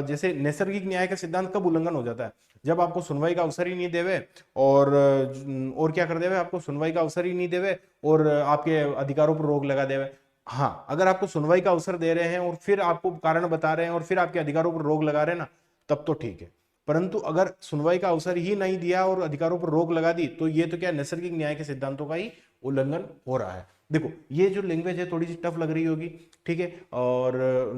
जैसे नैसर्गिक न्याय का सिद्धांत कब उल्लंघन हो जाता है, जब आपको सुनवाई का अवसर ही नहीं देवे और क्या कर देवे, आपको सुनवाई का अवसर ही नहीं देवे और आपके अधिकारों पर रोक लगा देवे। हाँ, अगर आपको सुनवाई का अवसर दे रहे हैं और फिर आपको कारण बता रहे हैं और फिर आपके अधिकारों पर रोक लगा रहे हैं ना, तब तो ठीक है। परंतु अगर सुनवाई का अवसर ही नहीं दिया और अधिकारों पर रोक लगा दी तो ये तो क्या नैसर्गिक न्याय के सिद्धांतों का ही उल्लंघन हो रहा है। देखो ये जो लैंग्वेज है थोड़ी सी टफ लग रही होगी, ठीक है, और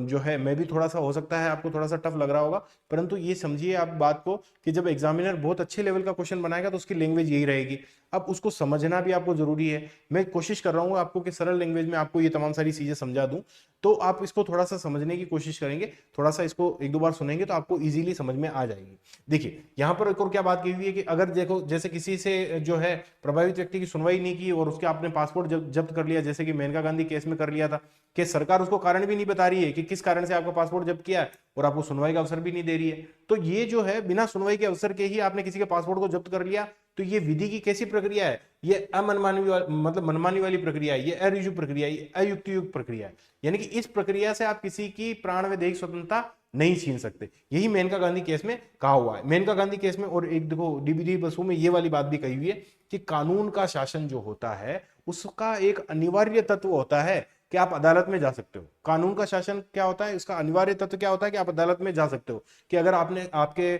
जो है मैं भी थोड़ा सा, हो सकता है आपको थोड़ा सा टफ लग रहा होगा, परंतु ये समझिए आप बात को कि जब एग्जामिनर बहुत अच्छे लेवल का क्वेश्चन बनाएगा तो उसकी लैंग्वेज यही रहेगी। अब उसको समझना भी आपको जरूरी है। मैं कोशिश कर रहा हूँ आपको कि सरल लैंग्वेज में आपको ये तमाम सारी चीजें समझा दूं, तो आप इसको थोड़ा सा समझने की कोशिश करेंगे, थोड़ा सा इसको एक दो बार सुनेंगे तो आपको इजीली समझ में आ जाएगी। देखिए यहाँ पर एक और क्या बात की हुई है कि अगर देखो जैसे किसी से जो है प्रभावित व्यक्ति की सुनवाई नहीं की और उसके आपने पासपोर्ट जब्त कर लिया, जैसे कि मेनका गांधी केस में कर लिया था, कि सरकार उसको कारण भी नहीं बता रही है कि किस कारण से आपका पासपोर्ट जब्त किया है और आपको सुनवाई का अवसर भी नहीं दे रही है, तो ये जो है बिना सुनवाई के अवसर के ही आपने किसी के पासपोर्ट को जब्त कर लिया, तो ये विधि की कैसी प्रक्रिया है? ये अमनमानी मतलब मनमानी वाली प्रक्रिया है, ये अरिजु प्रक्रिया है, ये अयुक्तियुक्त प्रक्रिया है। यानी कि इस प्रक्रिया से आप किसी की प्राण व दैहिक स्वतंत्रता नहीं छीन सकते। यही मेनका गांधी केस में कहा हुआ है। मेनका गांधी केस में, और एक देखो डीबीडी बसु में ये वाली बात भी कही हुई है कि कानून का शासन जो होता है उसका एक अनिवार्य तत्व होता है कि आप अदालत में जा सकते हो। कानून का शासन क्या होता है, इसका अनिवार्य तत्व क्या होता है कि आप अदालत में जा सकते हो, कि अगर आपने आपके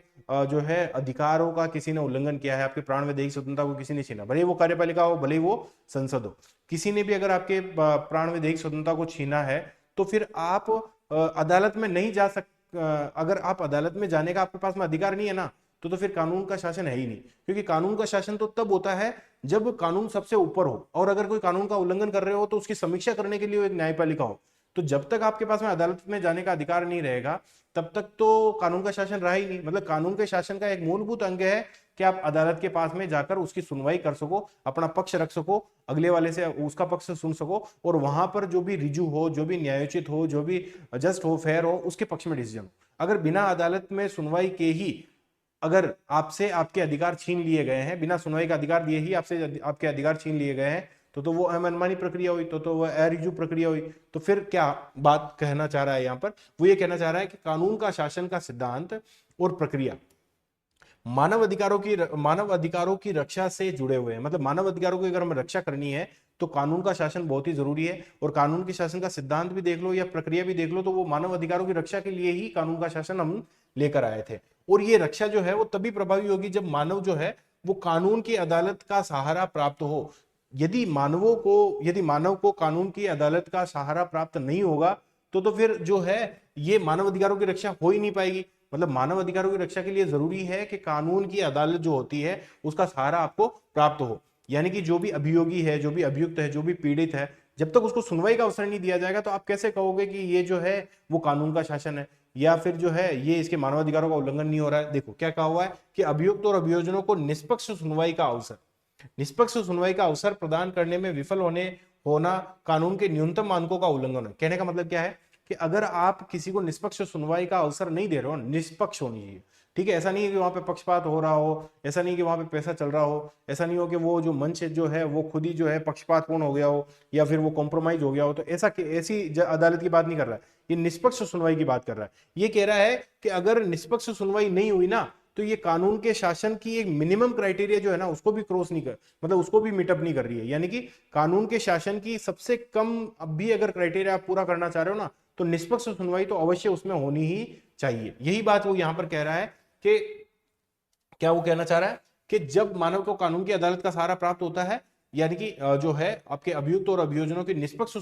जो है अधिकारों का किसी ने उल्लंघन किया है, आपके प्राण में दैहिक स्वतंत्रता को किसी ने छीना, भले वो कार्यपालिका हो भले वो संसद हो, किसी ने भी अगर आपके प्राण में दैहिक स्वतंत्रता को छीना है तो फिर आप अदालत में नहीं जा सक अगर आप अदालत में जाने का आपके पास में अधिकार नहीं है ना, तो फिर कानून का शासन है ही नहीं। क्योंकि कानून का शासन तो तब होता है जब कानून सबसे ऊपर हो, और अगर कोई कानून का उल्लंघन कर रहे हो तो उसकी समीक्षा करने के लिए एक न्यायपालिका हो। तो जब तक आपके पास में अदालत में जाने का अधिकार नहीं रहेगा तब तक तो कानून का शासन रहा ही नहीं। मतलब कानून के शासन का एक मूलभूत अंग है कि आप अदालत के पास में जाकर उसकी सुनवाई कर सको, अपना पक्ष रख सको, अगले वाले से उसका पक्ष सुन सको, और वहां पर जो भी रिजू हो, जो भी न्यायोचित हो, जो भी जस्ट हो, फेयर हो, उसके पक्ष में डिसीजन। अगर बिना अदालत में सुनवाई के ही अगर आपसे आपके अधिकार छीन लिए गए हैं, बिना सुनवाई का अधिकार दिए ही आपसे आपके अधिकार छीन लिए गए हैं, तो वो मनमानी प्रक्रिया हुई, तो वो अरिजू प्रक्रिया हुई। तो फिर क्या बात कहना चाह रहा है यहां पर? वो ये कहना चाह रहा है कि कानून का शासन का सिद्धांत और प्रक्रिया मानव अधिकारों की रक्षा से जुड़े हुए हैं। मतलब मानव अधिकारों की अगर हमें रक्षा करनी है तो कानून का शासन बहुत ही जरूरी है, और कानून के शासन का सिद्धांत भी देख लो या प्रक्रिया भी देख लो, तो वो मानव अधिकारों की रक्षा के लिए ही कानून का शासन हम लेकर आए थे। और ये रक्षा जो है वो तभी प्रभावी होगी जब मानव जो है वो कानून की अदालत का सहारा प्राप्त हो। यदि मानव को कानून की अदालत का सहारा प्राप्त नहीं होगा तो फिर जो है ये मानव अधिकारों की रक्षा हो ही नहीं पाएगी। मतलब मानव अधिकारों की रक्षा के लिए जरूरी है कि कानून की अदालत जो होती है उसका सहारा आपको प्राप्त हो। यानी कि जो भी अभियोगी है, जो भी अभियुक्त है, जो भी पीड़ित है, जब तक उसको सुनवाई का अवसर नहीं दिया जाएगा तो आप कैसे कहोगे कि ये जो है वो कानून का शासन है, या फिर जो है ये इसके मानवाधिकारों का उल्लंघन नहीं हो रहा है। देखो क्या कहा हुआ है कि अभियुक्त और अभियोजनों को निष्पक्ष सुनवाई का अवसर प्रदान करने में विफल होना कानून के न्यूनतम मानकों का उल्लंघन है। कहने का मतलब क्या है कि अगर आप किसी को निष्पक्ष सुनवाई का अवसर नहीं दे रहे हो, निष्पक्ष होनी चाहिए, ठीक है, ऐसा नहीं है कि वहां पे पक्षपात हो रहा हो, ऐसा नहीं कि वहां पे पैसा चल रहा हो, ऐसा नहीं हो कि वो जो मंच जो है वो खुद ही जो है पक्षपातपूर्ण हो गया हो या फिर वो कॉम्प्रोमाइज हो गया हो, तो ऐसी अदालत की बात नहीं कर रहा है, ये निष्पक्ष सुनवाई की बात कर रहा है। ये कह रहा है कि अगर निष्पक्ष सुनवाई नहीं हुई ना तो ये कानून के शासन की एक मिनिमम क्राइटेरिया जो है ना उसको भी क्रॉस नहीं कर, मतलब उसको भी मीटअप नहीं कर रही है। यानी कि कानून के शासन की सबसे कम अब भी अगर क्राइटेरिया आप पूरा करना चाह रहे हो ना तो निष्पक्ष सुनवाई तो अवश्य उसमें होनी ही चाहिए। यही बात वो यहां पर कह रहा है कि क्या वो कहना चाह रहा है कि जब मानव को कानून की अदालत का सहारा प्राप्त होता है, यानी कि जो है आपके अभियुक्त और अभियोजनों की निष्पक्ष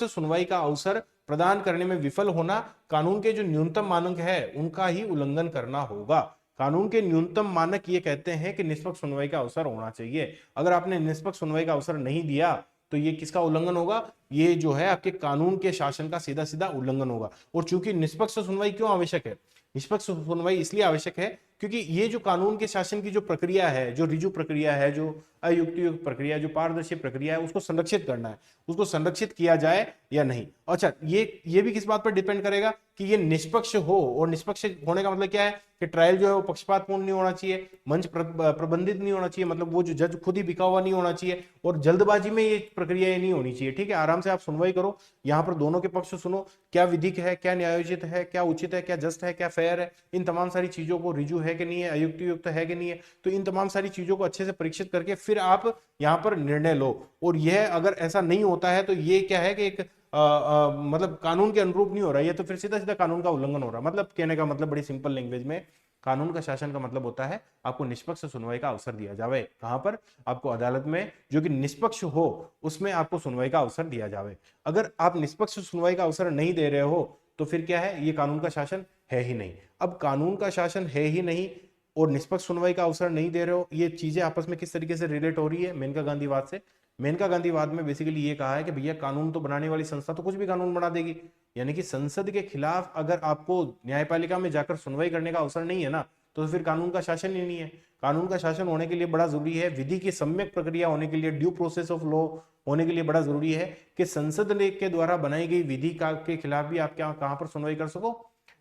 सुनवाई का अवसर प्रदान करने में विफल होना कानून के जो न्यूनतम मानक है उनका ही उल्लंघन करना होगा। कानून के न्यूनतम मानक ये कहते हैं कि निष्पक्ष सुनवाई का अवसर होना चाहिए। अगर आपने निष्पक्ष सुनवाई का अवसर नहीं दिया तो ये किसका उल्लंघन होगा? ये जो है आपके कानून के शासन का सीधा सीधा उल्लंघन होगा। और चूंकि निष्पक्ष सुनवाई क्यों आवश्यक है? निष्पक्ष सुनवाई इसलिए आवश्यक है क्योंकि ये जो कानून के शासन की जो प्रक्रिया है, जो रिजू प्रक्रिया है, जो अयुक्तियुक्त प्रक्रिया, जो पारदर्शी प्रक्रिया है, उसको संरक्षित करना है, उसको संरक्षित किया जाए या नहीं। अच्छा, ये भी किस बात पर डिपेंड करेगा कि ये निष्पक्ष हो, और निष्पक्ष होने का मतलब क्या है कि ट्रायल जो है वो पक्षपातपूर्ण नहीं होना चाहिए, मंच प्रबंधित नहीं होना चाहिए, मतलब वो जो जज खुद ही बिका हुआ नहीं होना चाहिए, और जल्दबाजी में ये प्रक्रिया नहीं होनी चाहिए। ठीक है, आराम से आप सुनवाई करो, यहाँ पर दोनों के पक्ष सुनो, क्या विधिक है, क्या न्यायोचित है, क्या उचित है, क्या जस्ट है, क्या फेयर है, इन तमाम सारी चीजों को, रिजू है कि नहीं है, अयुक्तियुक्त है कि नहीं है, तो इन तमाम सारी चीजों को अच्छे से परीक्षित करके फिर आप यहाँ पर निर्णय लो। और यह अगर ऐसा नहीं होता है तो ये क्या है कि एक मतलब कानून के अनुरूप नहीं हो रहा है, ये तो फिर सीधा सीधा कानून का उल्लंघन हो रहा है। मतलब कहने का मतलब बड़ी सिंपल लैंग्वेज में कानून का शासन का मतलब होता है आपको निष्पक्ष सुनवाई का अवसर दिया जावे। कहां पर? आपको अदालत में जो कि निष्पक्ष हो उसमें आपको सुनवाई का अवसर दिया जावे। अगर आप निष्पक्ष सुनवाई का अवसर नहीं दे रहे हो तो फिर क्या है? ये कानून का शासन है ही नहीं। अब कानून का शासन है ही नहीं और निष्पक्ष सुनवाई का अवसर नहीं दे रहे हो, ये चीजें आपस में किस तरीके से रिलेट हो रही है मेनका गांधीवाद से? मेनका गांधीवाद में बेसिकली ये कहा है कि भैया कानून तो बनाने वाली संस्था तो कुछ भी कानून बना देगी, यानी कि संसद के खिलाफ अगर आपको न्यायपालिका में जाकर सुनवाई करने का अवसर नहीं है ना, तो फिर कानून का शासन ही नहीं है। कानून का शासन होने के लिए बड़ा जरूरी है, विधि की सम्यक प्रक्रिया होने के लिए, ड्यू प्रोसेस ऑफ लॉ होने के लिए बड़ा जरूरी है कि संसद के द्वारा बनाई गई विधि के खिलाफ भी आप क्या कहां पर सुनवाई कर सको?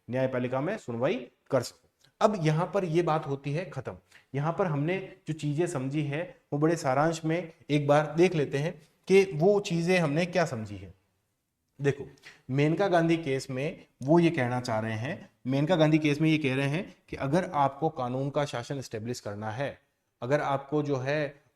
न्यायपालिका में सुनवाई कर सको। अब यहां पर यह बात होती है खत्म। यहां पर हमने जो चीजें समझी है वो बड़े सारांश में एक बार देख लेते हैं कि वो चीजें हमने क्या समझी है। देखो, मेनका गांधी केस में वो ये कहना चाह रहे हैं, मेनका गांधी केस में ये कह रहे हैं कि अगर आपको कानून का शासन स्टेब्लिश करना है, अगर आपको जो है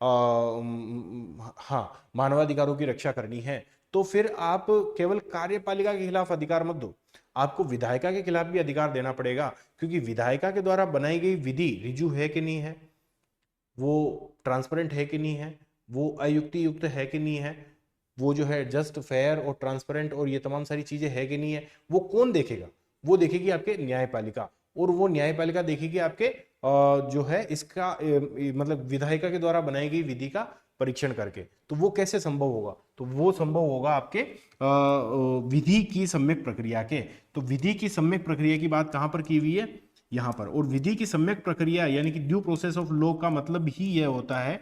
हाँ मानवाधिकारों की रक्षा करनी है, तो फिर आप केवल कार्यपालिका के खिलाफ अधिकार मत दो, आपको विधायिका के खिलाफ भी अधिकार देना पड़ेगा, क्योंकि विधायिका के द्वारा बनाई गई विधि रिजू है कि नहीं है, वो ट्रांसपेरेंट है कि नहीं है, वो अयुक्ति युक्त है कि नहीं है, वो जो है जस्ट फेयर और ट्रांसपेरेंट और ये तमाम सारी चीजें है कि नहीं है, वो कौन देखेगा? वो देखेगी आपके न्यायपालिका, और वो न्यायपालिका देखेगी आपके जो है इसका मतलब विधायिका के द्वारा बनाई गई विधि का परीक्षण करके। तो वो कैसे संभव होगा? तो वो संभव होगा आपके विधि की सम्यक प्रक्रिया के। तो विधि की सम्यक प्रक्रिया की बात कहां पर की हुई है? यहां पर। और विधि की सम्यक प्रक्रिया यानी कि ड्यू प्रोसेस ऑफ लॉ का मतलब ही यह होता है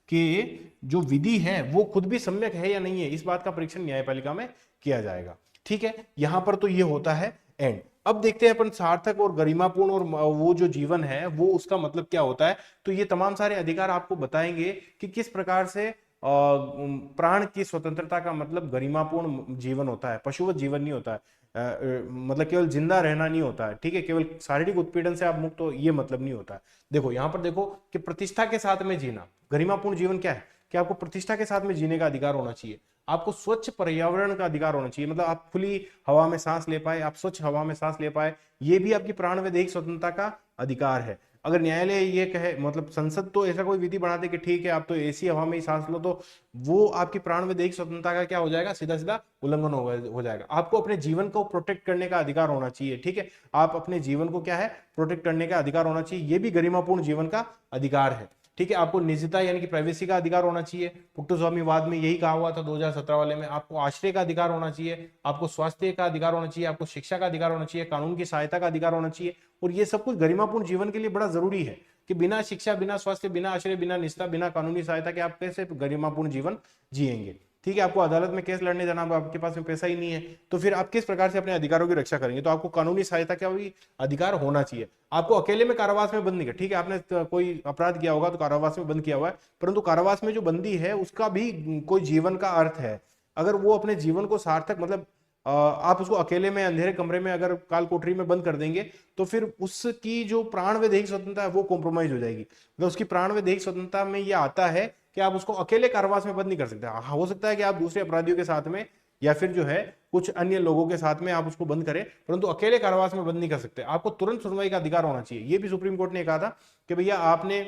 कि जो विधि है वो खुद भी सम्यक है या नहीं है, इस बात का परीक्षण न्यायपालिका में किया जाएगा। ठीक है, यहां पर तो ये होता है एंड। अब देखते हैं अपन सार्थक और गरिमापूर्ण और वो जो जीवन है वो उसका मतलब क्या होता है। तो ये तमाम सारे अधिकार आपको बताएंगे कि किस प्रकार से प्राण की स्वतंत्रता का मतलब गरिमापूर्ण जीवन होता है, पशुवत जीवन नहीं होता है। मतलब केवल जिंदा रहना नहीं होता है, ठीक है, केवल शारीरिक उत्पीड़न से आप मुक्त हो ये मतलब नहीं होता है। देखो यहां पर देखो कि प्रतिष्ठा के साथ में जीना, गरिमापूर्ण जीवन क्या है कि आपको प्रतिष्ठा के साथ में जीने का अधिकार होना चाहिए, आपको स्वच्छ पर्यावरण का अधिकार होना चाहिए, मतलब आप खुली हवा में सांस ले पाए, आप स्वच्छ हवा में सांस ले पाए, ये भी आपकी प्राण व दैहिक स्वतंत्रता का अधिकार है। अगर न्यायालय ये कहे, मतलब संसद तो ऐसा कोई विधि बना दे कि ठीक है आप तो ऐसी हवा में ही सांस लो, तो वो आपकी प्राण व दैहिक स्वतंत्रता का क्या हो जाएगा? सीधा सीधा उल्लंघन हो जाएगा। आपको अपने जीवन को प्रोटेक्ट करने का अधिकार होना चाहिए, ठीक है, आप अपने जीवन को क्या है प्रोटेक्ट करने का अधिकार होना चाहिए, ये भी गरिमापूर्ण जीवन का अधिकार है। ठीक है, आपको निजता यानी कि प्राइवेसी का अधिकार होना चाहिए, पुट्टस्वामीवाद में यही कहा हुआ था 2017 वाले में। आपको आश्रय का अधिकार होना चाहिए, आपको स्वास्थ्य का अधिकार होना चाहिए, आपको शिक्षा का अधिकार होना चाहिए, कानून की सहायता का अधिकार होना चाहिए। और ये सब कुछ गरिमापूर्ण जीवन के लिए बड़ा जरूरी है कि बिना शिक्षा, बिना स्वास्थ्य, बिना आश्रय, बिना निष्ठा, बिना कानूनी सहायता के आप कैसे गरिमापूर्ण जीवन जिएंगे? ठीक है, आपको अदालत में केस लड़ने जाना, आपके पास में पैसा ही नहीं है, तो फिर आप किस प्रकार से अपने अधिकारों की रक्षा करेंगे? तो आपको कानूनी सहायता का भी अधिकार होना चाहिए। आपको अकेले में कारावास में बंद नहीं कर, ठीक है, आपने कोई अपराध किया होगा तो कारावास में बंद किया हुआ है, परंतु कारावास में जो बंदी है उसका भी कोई जीवन का अर्थ है। अगर वो अपने जीवन को सार्थक, मतलब आप उसको अकेले में अंधेरे कमरे में अगर काल कोठरी में बंद कर देंगे तो फिर उसकी जो प्राण व दैहिक स्वतंत्रता है वो कॉम्प्रोमाइज हो जाएगी। मतलब उसकी प्राण व दैहिक स्वतंत्रता में ये आता है कि आप उसको अकेले कारावास में बंद नहीं कर सकते। हो सकता है कि आप दूसरे अपराधियों के साथ में या फिर जो है कुछ अन्य लोगों के साथ में आप उसको बंद करें, परंतु अकेले कारावास में बंद नहीं कर सकते। आपको तुरंत सुनवाई का अधिकार होना चाहिए। ये भी सुप्रीम कोर्ट ने कहा था कि भैया आपने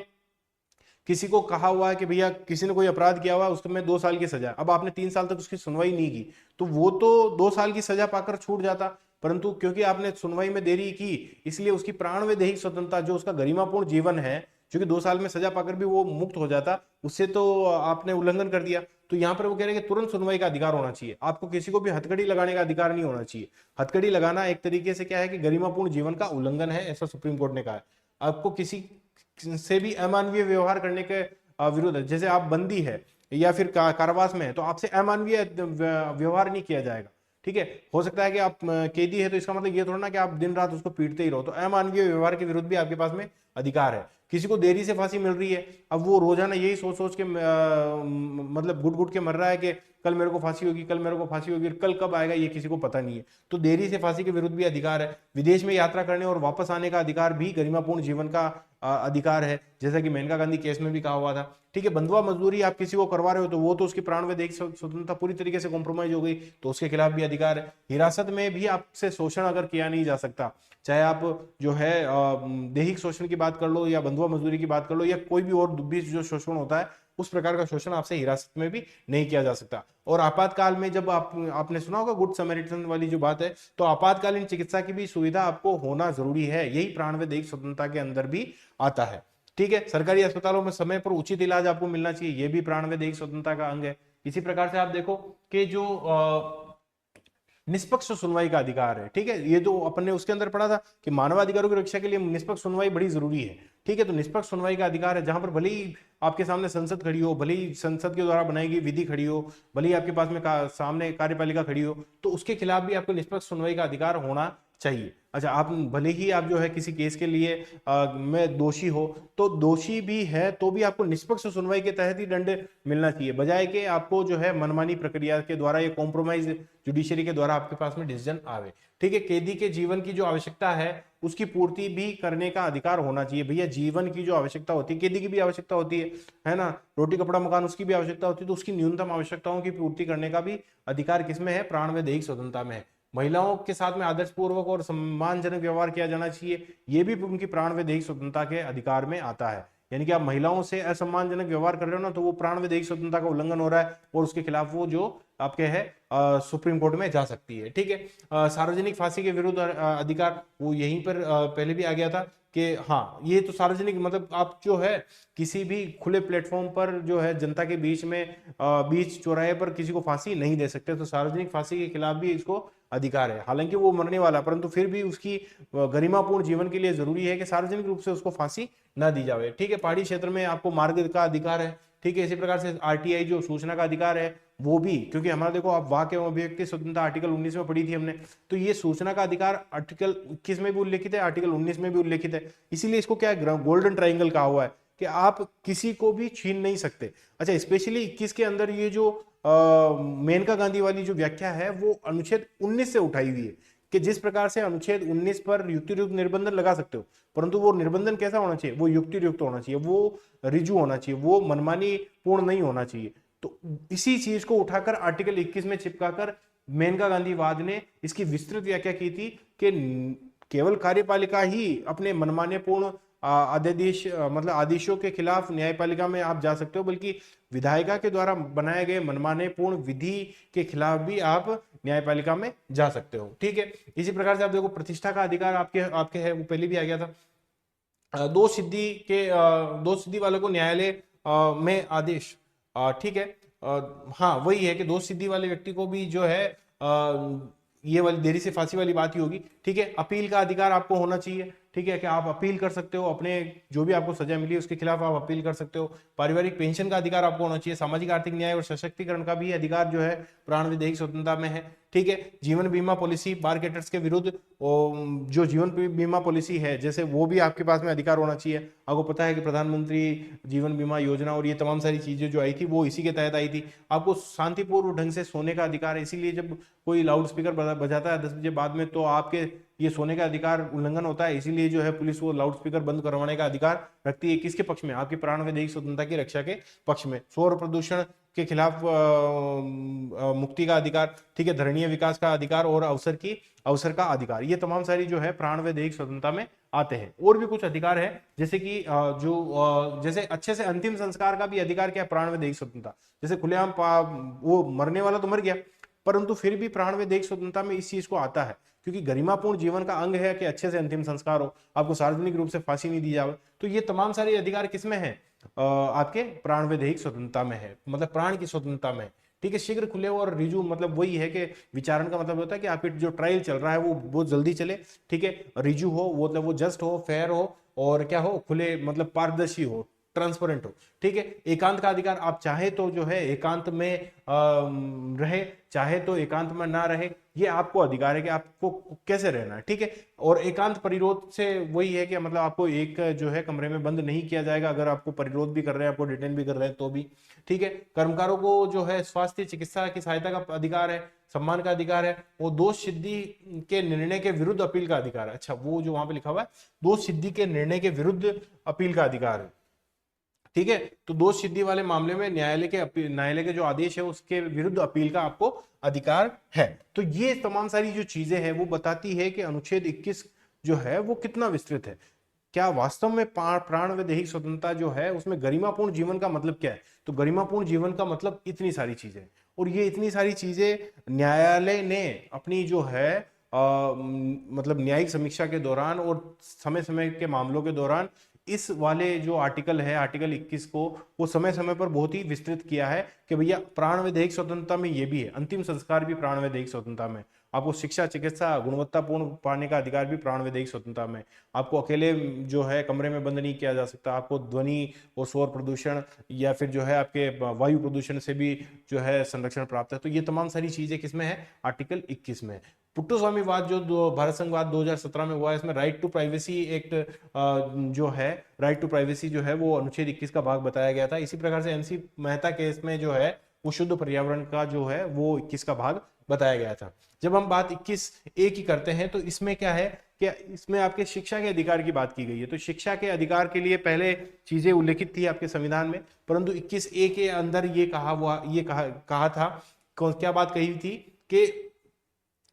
किसी को कहा हुआ है कि भैया किसी ने कोई अपराध किया हुआ है उसमें 2 साल की सजा, अब आपने 3 साल तक उसकी सुनवाई नहीं की, तो वो तो 2 साल की सजा पाकर छूट जाता, परंतु क्योंकि आपने सुनवाई में देरी की इसलिए उसकी प्राण व दैहिक स्वतंत्रता जो उसका गरिमापूर्ण जीवन है, जो कि 2 साल में सजा पाकर भी वो मुक्त हो जाता, उससे तो आपने उल्लंघन कर दिया। तो यहाँ पर वो कह रहे हैं कि तुरंत सुनवाई का अधिकार होना चाहिए, आपको किसी को भी हथकड़ी लगाने का अधिकार नहीं होना चाहिए। हथकड़ी लगाना एक तरीके से क्या है कि गरिमापूर्ण जीवन का उल्लंघन है, ऐसा सुप्रीम कोर्ट ने कहा है। आपको किसी से भी अमानवीय व्यवहार करने के विरुद्ध है, जैसे आप बंदी है या फिर कारावास में है तो आपसे अमानवीय व्यवहार नहीं किया जाएगा। ठीक है, हो सकता है कि आप कैदी है तो इसका मतलब ये थोड़ा ना कि आप दिन रात उसको पीटते ही रहो, तो अमानवीय व्यवहार के विरुद्ध भी आपके पास में अधिकार है। किसी को देरी से फांसी मिल रही है, अब वो रोजाना यही सोच सोच के मतलब घुट घुट के मर रहा है कि कल मेरे को फांसी होगी, कल मेरे को फांसी होगी, कल कब आएगा ये किसी को पता नहीं है। तो देरी से फांसी के विरुद्ध भी अधिकार है। विदेश में यात्रा करने और वापस आने का अधिकार भी गरिमापूर्ण जीवन का अधिकार है, जैसा कि मेनका गांधी केस में भी कहा हुआ था। ठीक है, बंधुआ मजदूरी आप किसी को करवा रहे हो तो वो तो उसकी प्राण व दैहिक स्वतंत्रता पूरी तरीके से कॉम्प्रोमाइज हो गई, तो उसके खिलाफ भी अधिकार है। हिरासत में भी आपसे शोषण अगर किया नहीं जा सकता, चाहे आप जो है दैहिक शोषण की बात कर लो या बंधुआ मजदूरी की बात कर लो या कोई भी और भी जो शोषण होता है, उस प्रकार का शोषण आपसे हिरासत में भी नहीं किया जा सकता। और आपातकाल में जब आपने सुना होगा गुड समैरिटन वाली जो बात है, तो आपातकालीन चिकित्सा की भी सुविधा आपको होना जरूरी है, यही प्राण व दैहिक स्वतंत्रता के अंदर भी आता है। ठीक है, सरकारी अस्पतालों में समय पर उचित इलाज आपको मिलना चाहिए, यह भी प्राण व दैहिक स्वतंत्रता का अंग है। इसी प्रकार से आप देखो कि जो निष्पक्ष सुनवाई का अधिकार है, ठीक है, ये तो अपन ने उसके अंदर पढ़ा था कि मानवाधिकारों की रक्षा के लिए निष्पक्ष सुनवाई बड़ी जरूरी है। ठीक है, तो निष्पक्ष सुनवाई का अधिकार है, जहां पर भले ही आपके सामने संसद खड़ी हो, भले ही संसद के द्वारा बनाई गई विधि खड़ी हो, भले ही आपके पास में सामने कार्यपालिका खड़ी हो, तो उसके खिलाफ भी आपको निष्पक्ष सुनवाई का अधिकार होना चाहिए। अच्छा, आप भले ही आप जो है किसी केस के लिए में दोषी हो, तो दोषी भी है तो भी आपको निष्पक्ष सुनवाई के तहत ही दंड मिलना चाहिए, बजाय कि आपको जो है मनमानी प्रक्रिया के द्वारा या कॉम्प्रोमाइज जुडिशरी के द्वारा आपके पास में डिसीजन आवे। ठीक है, कैदी के जीवन की जो आवश्यकता है उसकी पूर्ति भी करने का अधिकार होना चाहिए। भैया, जीवन की जो आवश्यकता होती है, कैदी की भी आवश्यकता होती है ना, रोटी कपड़ा मकान उसकी भी आवश्यकता होती है, तो उसकी न्यूनतम आवश्यकताओं की पूर्ति करने का भी अधिकार किसमें है? प्राण व दैहिक स्वतंत्रता में है। महिलाओं के साथ में आदर्श पूर्वक और सम्मानजनक व्यवहार किया जाना चाहिए, ये भी उनकी प्राण व दैहिक स्वतंत्रता के अधिकार में आता है। यानी कि आप महिलाओं से असम्मानजनक व्यवहार कर रहे हो ना, तो वो प्राण व दैहिक स्वतंत्रता का उल्लंघन हो रहा है और उसके खिलाफ वो जो आपके है सुप्रीम कोर्ट में जा सकती है। ठीक है, सार्वजनिक फांसी के विरुद्ध अधिकार वो यहीं पर पहले भी आ गया था कि हाँ, ये तो सार्वजनिक मतलब आप जो है किसी भी खुले प्लेटफॉर्म पर जो है जनता के बीच में बीच चौराहे पर किसी को फांसी नहीं दे सकते, तो सार्वजनिक फांसी के खिलाफ भी इसको अधिकार है। हालांकि वो मरने वाला, परंतु फिर भी उसकी गरिमापूर्ण जीवन के लिए जरूरी है कि सार्वजनिक रूप से उसको फांसी ना दी जाए। ठीक है, पहाड़ी क्षेत्र में आपको मार्ग का अधिकार है। ठीक है, इसी प्रकार से आरटीआई जो सूचना का अधिकार है वो भी, क्योंकि हमारा देखो आप वाक एवं अभिव्यक्ति स्वतंत्रता आर्टिकल 19 में पढ़ी थी हमने, तो ये सूचना का अधिकार आर्टिकल 21 में भी उल्लेखित है, आर्टिकल 19 में भी उल्लेखित है। इसीलिए इसको क्या है, गोल्डन ट्राइंगल कहा हुआ है कि आप किसी को भी छीन नहीं सकते। अच्छा, स्पेशली 21 के अंदर ये जो मेनका गांधी वाली जो व्याख्या है वो अनुच्छेद 19 से उठाई हुई है कि जिस प्रकार से अनुच्छेद 19 पर युक्तियुक्त निर्बंधन लगा सकते हो, परंतु वो निर्बंधन कैसा होना चाहिए? वो युक्तियुक्त होना चाहिए, वो रिजु होना चाहिए, वो मनमानी पूर्ण नहीं होना चाहिए। तो इसी चीज को उठाकर आर्टिकल 21 में चिपकाकर मेनका गांधीवाद ने इसकी विस्तृत व्याख्या की थी कि केवल कार्यपालिका ही अपने मनमाने पूर्ण अध्यादेश मतलब आदेशों के खिलाफ न्यायपालिका में आप जा सकते हो, बल्कि विधायिका के द्वारा बनाए गए मनमाने पूर्ण विधि के खिलाफ भी आप न्यायपालिका में जा सकते हो। ठीक है, इसी प्रकार से आप देखो प्रतिष्ठा का अधिकार आपके आपके है, वो पहले भी आ गया था। दो सिद्धि वालों को न्यायालय में आदेश, ठीक है, हाँ वही है कि दो सिद्धि वाले व्यक्ति को भी जो है ये वाली देरी से फांसी वाली बात ही होगी। ठीक है, अपील का अधिकार आपको होना चाहिए। ठीक है, कि आप अपील कर सकते हो, अपने जो भी आपको सजा मिली उसके खिलाफ आप अपील कर सकते हो। पारिवारिक पेंशन का अधिकार आपको होना चाहिए। सामाजिक आर्थिक न्याय और सशक्तिकरण का भी अधिकार जो है प्राण व दैहिक स्वतंत्रता में है। ठीक है, जीवन बीमा पॉलिसी मार्केटर्स के विरुद्ध जो जीवन बीमा पॉलिसी है जैसे वो भी आपके पास में अधिकार होना चाहिए। आपको पता है कि प्रधानमंत्री जीवन बीमा योजना और ये तमाम सारी चीजें जो आई थी वो इसी के तहत आई थी। आपको शांतिपूर्व ढंग से सोने का अधिकार है, इसीलिए जब कोई लाउड स्पीकर बजाता है 10 बजे बाद में तो आपके ये सोने का अधिकार उल्लंघन होता है, इसीलिए जो है पुलिस वो लाउड स्पीकर बंद करवाने का अधिकार रखती है। किसके पक्ष में? आपकी प्राण व दैहिक स्वतंत्रता की रक्षा के पक्ष में। शोर प्रदूषण के खिलाफ मुक्ति का अधिकार, ठीक है, धरणीय विकास का अधिकार और अवसर का अधिकार, ये तमाम सारी जो है प्राण व दैहिक स्वतंत्रता में आते हैं। और भी कुछ अधिकार है जैसे कि जैसे अच्छे से अंतिम संस्कार का भी अधिकार क्या है? प्राण व दैहिक स्वतंत्रता। जैसे खुलेआम वो मरने वाला तो मर गया, परंतु फिर भी प्राण व दैहिक स्वतंत्रता में इस चीज को आता है, क्योंकि गरिमापूर्ण जीवन का अंग है कि अच्छे से अंतिम संस्कार हो, आपको सार्वजनिक रूप से फांसी नहीं दी जाए। तो ये तमाम सारे अधिकार किसमें है? आपके प्राण व दैहिक स्वतंत्रता में है, मतलब प्राण की स्वतंत्रता में। ठीक है, शीघ्र खुले और रिजु मतलब वही है कि विचारण का मतलब होता है कि आपके जो ट्रायल चल रहा है वो बहुत जल्दी चले। ठीक है, रिजु हो वो मतलब वो जस्ट हो, फेयर हो और क्या हो, खुले मतलब पारदर्शी हो, ट्रांसपेरेंट हो। ठीक है, एकांत का अधिकार, आप चाहे तो जो है एकांत में रहे, चाहे तो एकांत में ना रहे, ये आपको अधिकार है कि आपको कैसे रहना है। ठीक है, और एकांत परिरोध से वही है कि मतलब आपको एक जो है कमरे में बंद नहीं किया जाएगा, अगर आपको परिरोध भी कर रहे हैं, आपको डिटेन भी कर रहे हैं तो भी। ठीक है, कर्मकारों को जो है स्वास्थ्य चिकित्सा की सहायता का अधिकार है, सम्मान का अधिकार है, वो दोष सिद्धि के निर्णय के विरुद्ध अपील का अधिकार है। अच्छा, वो जो वहां पे लिखा हुआ है दोष सिद्धि के निर्णय के विरुद्ध अपील का अधिकार है। ठीक है, तो दोष सिद्धि वाले मामले में न्यायालय के जो आदेश है उसके विरुद्ध अपील का आपको अधिकार है। तो ये तमाम सारी जो चीजें हैं वो बताती है कि अनुच्छेद 21 जो है वो कितना विस्तृत है। क्या वास्तव में प्राण व दैहिक स्वतंत्रता जो है उसमें गरिमापूर्ण जीवन का मतलब क्या है? तो गरिमापूर्ण जीवन का मतलब इतनी सारी चीजें, और ये इतनी सारी चीजें न्यायालय ने अपनी जो है मतलब न्यायिक समीक्षा के दौरान और समय समय के मामलों के दौरान इस वाले जो आर्टिकल है, आर्टिकल 21 को, वो समय समय पर बहुत ही विस्तृत किया है कि भैया प्राण व दैहिक स्वतंत्रता में ये भी है, अंतिम संस्कार भी प्राण व दैहिक स्वतंत्रता में, आपको शिक्षा चिकित्सा गुणवत्तापूर्ण पाने का अधिकार भी प्राण व दैहिक स्वतंत्रता में, आपको अकेले जो है कमरे में बंद नहीं किया जा सकता, आपको ध्वनि और शोर प्रदूषण या फिर जो है आपके वायु प्रदूषण से भी जो है संरक्षण प्राप्त है। तो ये तमाम सारी चीजें किसमें है? आर्टिकल 21 में। पुट्टस्वामीवाद जो भारत संघवाद 2017 में हुआ है, इसमें राइट टू प्राइवेसी एक्ट जो है, राइट टू प्राइवेसी जो है वो अनुच्छेद 21 का भाग बताया गया था। इसी प्रकार से एनसी मेहता केस में जो है वो शुद्ध पर्यावरण का जो है वो 21 का भाग बताया गया था। जब हम बात 21A की करते हैं तो इसमें क्या है कि इसमें आपके शिक्षा के अधिकार की बात की गई है। तो शिक्षा के अधिकार के लिए पहले चीजें उल्लेखित थी आपके संविधान में, परंतु 21A के अंदर ये कहा था, क्या बात कही थी कि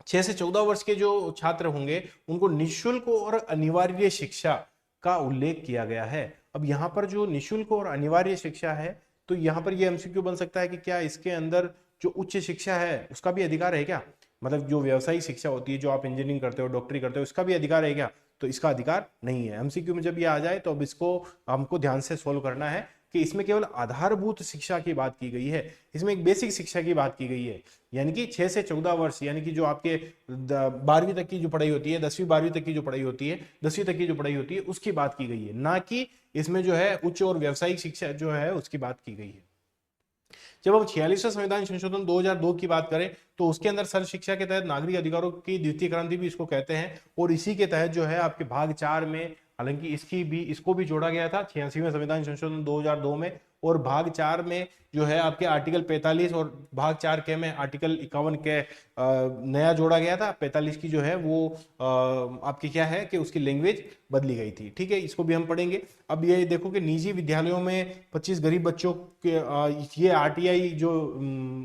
6 से 14 वर्ष के जो छात्र होंगे उनको निःशुल्क और अनिवार्य शिक्षा का उल्लेख किया गया है। अब यहाँ पर जो निःशुल्क और अनिवार्य शिक्षा है, तो यहाँ पर ये एमसीक्यू बन सकता है कि क्या इसके अंदर जो उच्च शिक्षा है उसका भी अधिकार है क्या? मतलब जो व्यावसायिक शिक्षा होती है, जो आप इंजीनियरिंग करते हो, डॉक्टरी करते हो, इसका भी अधिकार है क्या? तो इसका अधिकार नहीं है। एमसीक्यू में जब ये आ जाए तो अब इसको हमको ध्यान से सोल्व करना है कि इसमें केवल आधारभूत शिक्षा की बात की गई है, इसमें एक बेसिक शिक्षा की बात की गई है, यानी कि 6 से 14 वर्ष, यानी कि जो आपके 12वीं तक की जो पढ़ाई होती है, 10वीं 12वीं तक की जो पढ़ाई होती है, 10वीं तक की जो पढ़ाई होती है उसकी बात की गई है, ना कि इसमें जो है उच्च और व्यावसायिक शिक्षा जो है उसकी बात की गई है। जब हम 46वें संविधान संशोधन 2002 की बात करें तो उसके अंदर सर्व शिक्षा के तहत नागरिक अधिकारों की द्वितीय क्रांति भी इसको कहते हैं, और इसी के तहत जो है आपके भाग 4 में, हालांकि इसको भी जोड़ा गया था 86वें संविधान संशोधन 2002 में, और भाग 4 में जो है आपके आर्टिकल 45 और भाग 4 के में आर्टिकल 51 के नया जोड़ा गया था। 45 की जो है वो आपकी क्या है कि उसकी लैंग्वेज बदली गई थी। ठीक है, इसको भी हम पढ़ेंगे। अब ये देखो कि निजी विद्यालयों में 25 गरीब बच्चों के ये आरटीआई जो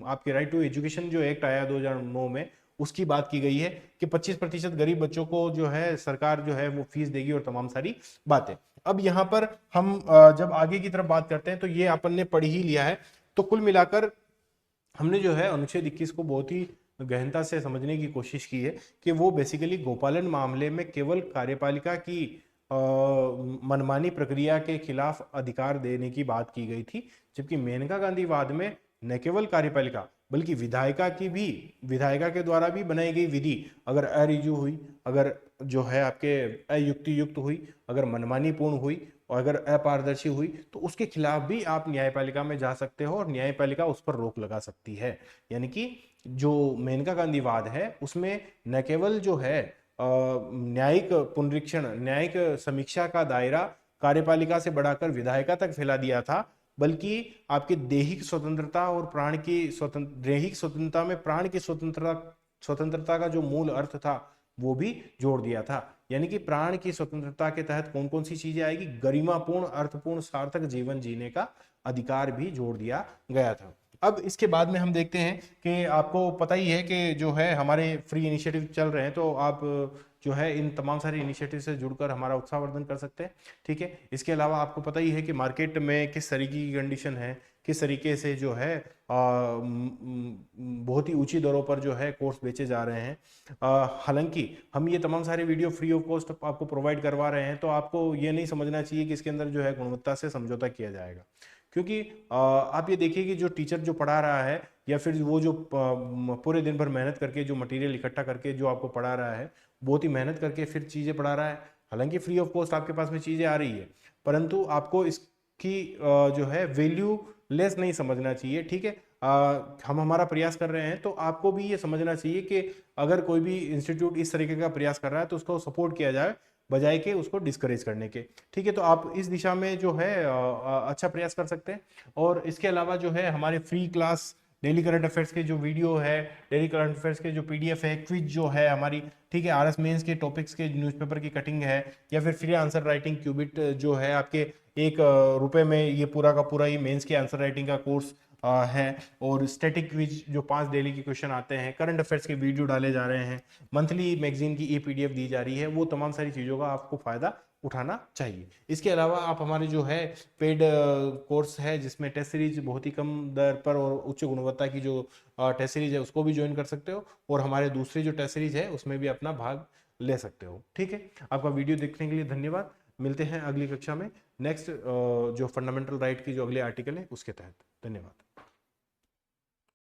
आपके राइट टू एजुकेशन जो एक्ट आया 2009 में, उसकी बात की गई है कि 25% गरीब बच्चों को जो है सरकार जो है वो फीस देगी और तमाम सारी बातें। अब यहाँ पर हम जब आगे की तरफ बात करते हैं तो ये अपन ने पढ़ ही लिया है। तो कुल मिलाकर हमने जो है अनुच्छेद 21 को बहुत ही गहनता से समझने की कोशिश की है कि वो बेसिकली गोपालन मामले में केवल कार्यपालिका की मनमानी प्रक्रिया के खिलाफ अधिकार देने की बात की गई थी, जबकि मेनका गांधी वाद में न केवल कार्यपालिका बल्कि विधायिका के द्वारा भी बनाई गई विधि अगर अरिजु हुई, अगर जो है आपके अयुक्ति युक्त हुई, अगर मनमानी पूर्ण हुई और अगर अपारदर्शी हुई, तो उसके खिलाफ भी आप न्यायपालिका में जा सकते हो और न्यायपालिका उस पर रोक लगा सकती है। यानी कि जो मेनका गांधी वाद है उसमें न केवल जो है न्यायिक पुनरीक्षण, न्यायिक समीक्षा का दायरा कार्यपालिका से बढ़ाकर विधायिका तक फैला दिया था, बल्कि आपकी दैहिक स्वतंत्रता और दैहिक स्वतंत्रता में प्राण की स्वतंत्रता का जो मूल अर्थ था वो भी जोड़ दिया था। यानी कि प्राण की स्वतंत्रता के तहत कौन कौन सी चीजें आएगी? गरिमापूर्ण, अर्थपूर्ण, सार्थक जीवन जीने का अधिकार भी जोड़ दिया गया था। अब इसके बाद में हम देखते हैं कि आपको पता ही है कि जो है हमारे फ्री इनिशिएटिव चल रहे हैं, तो आप जो है इन तमाम सारे इनिशिएटिव से जुड़कर हमारा उत्साहवर्धन कर सकते हैं। ठीक है, इसके अलावा आपको पता ही है कि मार्केट में किस तरीके की कंडीशन है, किस तरीके से जो है बहुत ही ऊंची दरों पर जो है कोर्स बेचे जा रहे हैं। हालांकि हम ये तमाम सारे वीडियो फ्री ऑफ कॉस्ट आपको प्रोवाइड करवा रहे हैं, तो आपको ये नहीं समझना चाहिए कि इसके अंदर जो है गुणवत्ता से समझौता किया जाएगा, क्योंकि आप ये देखिए कि जो टीचर जो पढ़ा रहा है या फिर वो जो पूरे दिन भर मेहनत करके जो मटेरियल इकट्ठा करके जो आपको पढ़ा रहा है, बहुत ही मेहनत करके फिर चीज़ें पढ़ा रहा है। हालांकि फ्री ऑफ कॉस्ट आपके पास में चीज़ें आ रही है, परंतु आपको इस कि जो है वैल्यू लेस नहीं समझना चाहिए, ठीक है। हम हमारा प्रयास कर रहे हैं तो आपको भी ये समझना चाहिए कि अगर कोई भी इंस्टीट्यूट इस तरीके का प्रयास कर रहा है तो उसको सपोर्ट किया जाए बजाय के उसको डिस्करेज करने के, ठीक है। तो आप इस दिशा में जो है अच्छा प्रयास कर सकते हैं। और इसके अलावा जो है हमारे free class daily current affairs के जो वीडियो है, डेली करंट अफेयर्स के जो पीडीएफ है, क्विज जो है हमारी, ठीक है, आरएस मेंस के टॉपिक्स के न्यूज़पेपर की कटिंग है, या फिर फ्री आंसर राइटिंग क्यूबिट जो है आपके 1 रुपए में ये पूरा का पूरा ये मेंस के आंसर राइटिंग का कोर्स है। और स्टैटिक क्विज जो 5 डेली के क्वेश्चन आते हैं, करंट अफेयर्स के वीडियो डाले जा रहे हैं, मंथली मैगजीन की पीडीएफ दी जा रही है, वो तमाम सारी चीज़ों का आपको फायदा उठाना चाहिए। इसके अलावा आप हमारे जो है पेड कोर्स है जिसमें टेस्ट सीरीज बहुत ही कम दर पर और उच्च गुणवत्ता की जो टेस्ट सीरीज है उसको भी ज्वाइन कर सकते हो, और हमारे दूसरी जो टेस्ट सीरीज है उसमें भी अपना भाग ले सकते हो, ठीक है। आपका वीडियो देखने के लिए धन्यवाद। मिलते हैं अगली कक्षा में नेक्स्ट जो फंडामेंटल राइट की जो अगले आर्टिकल है उसके तहत। धन्यवाद।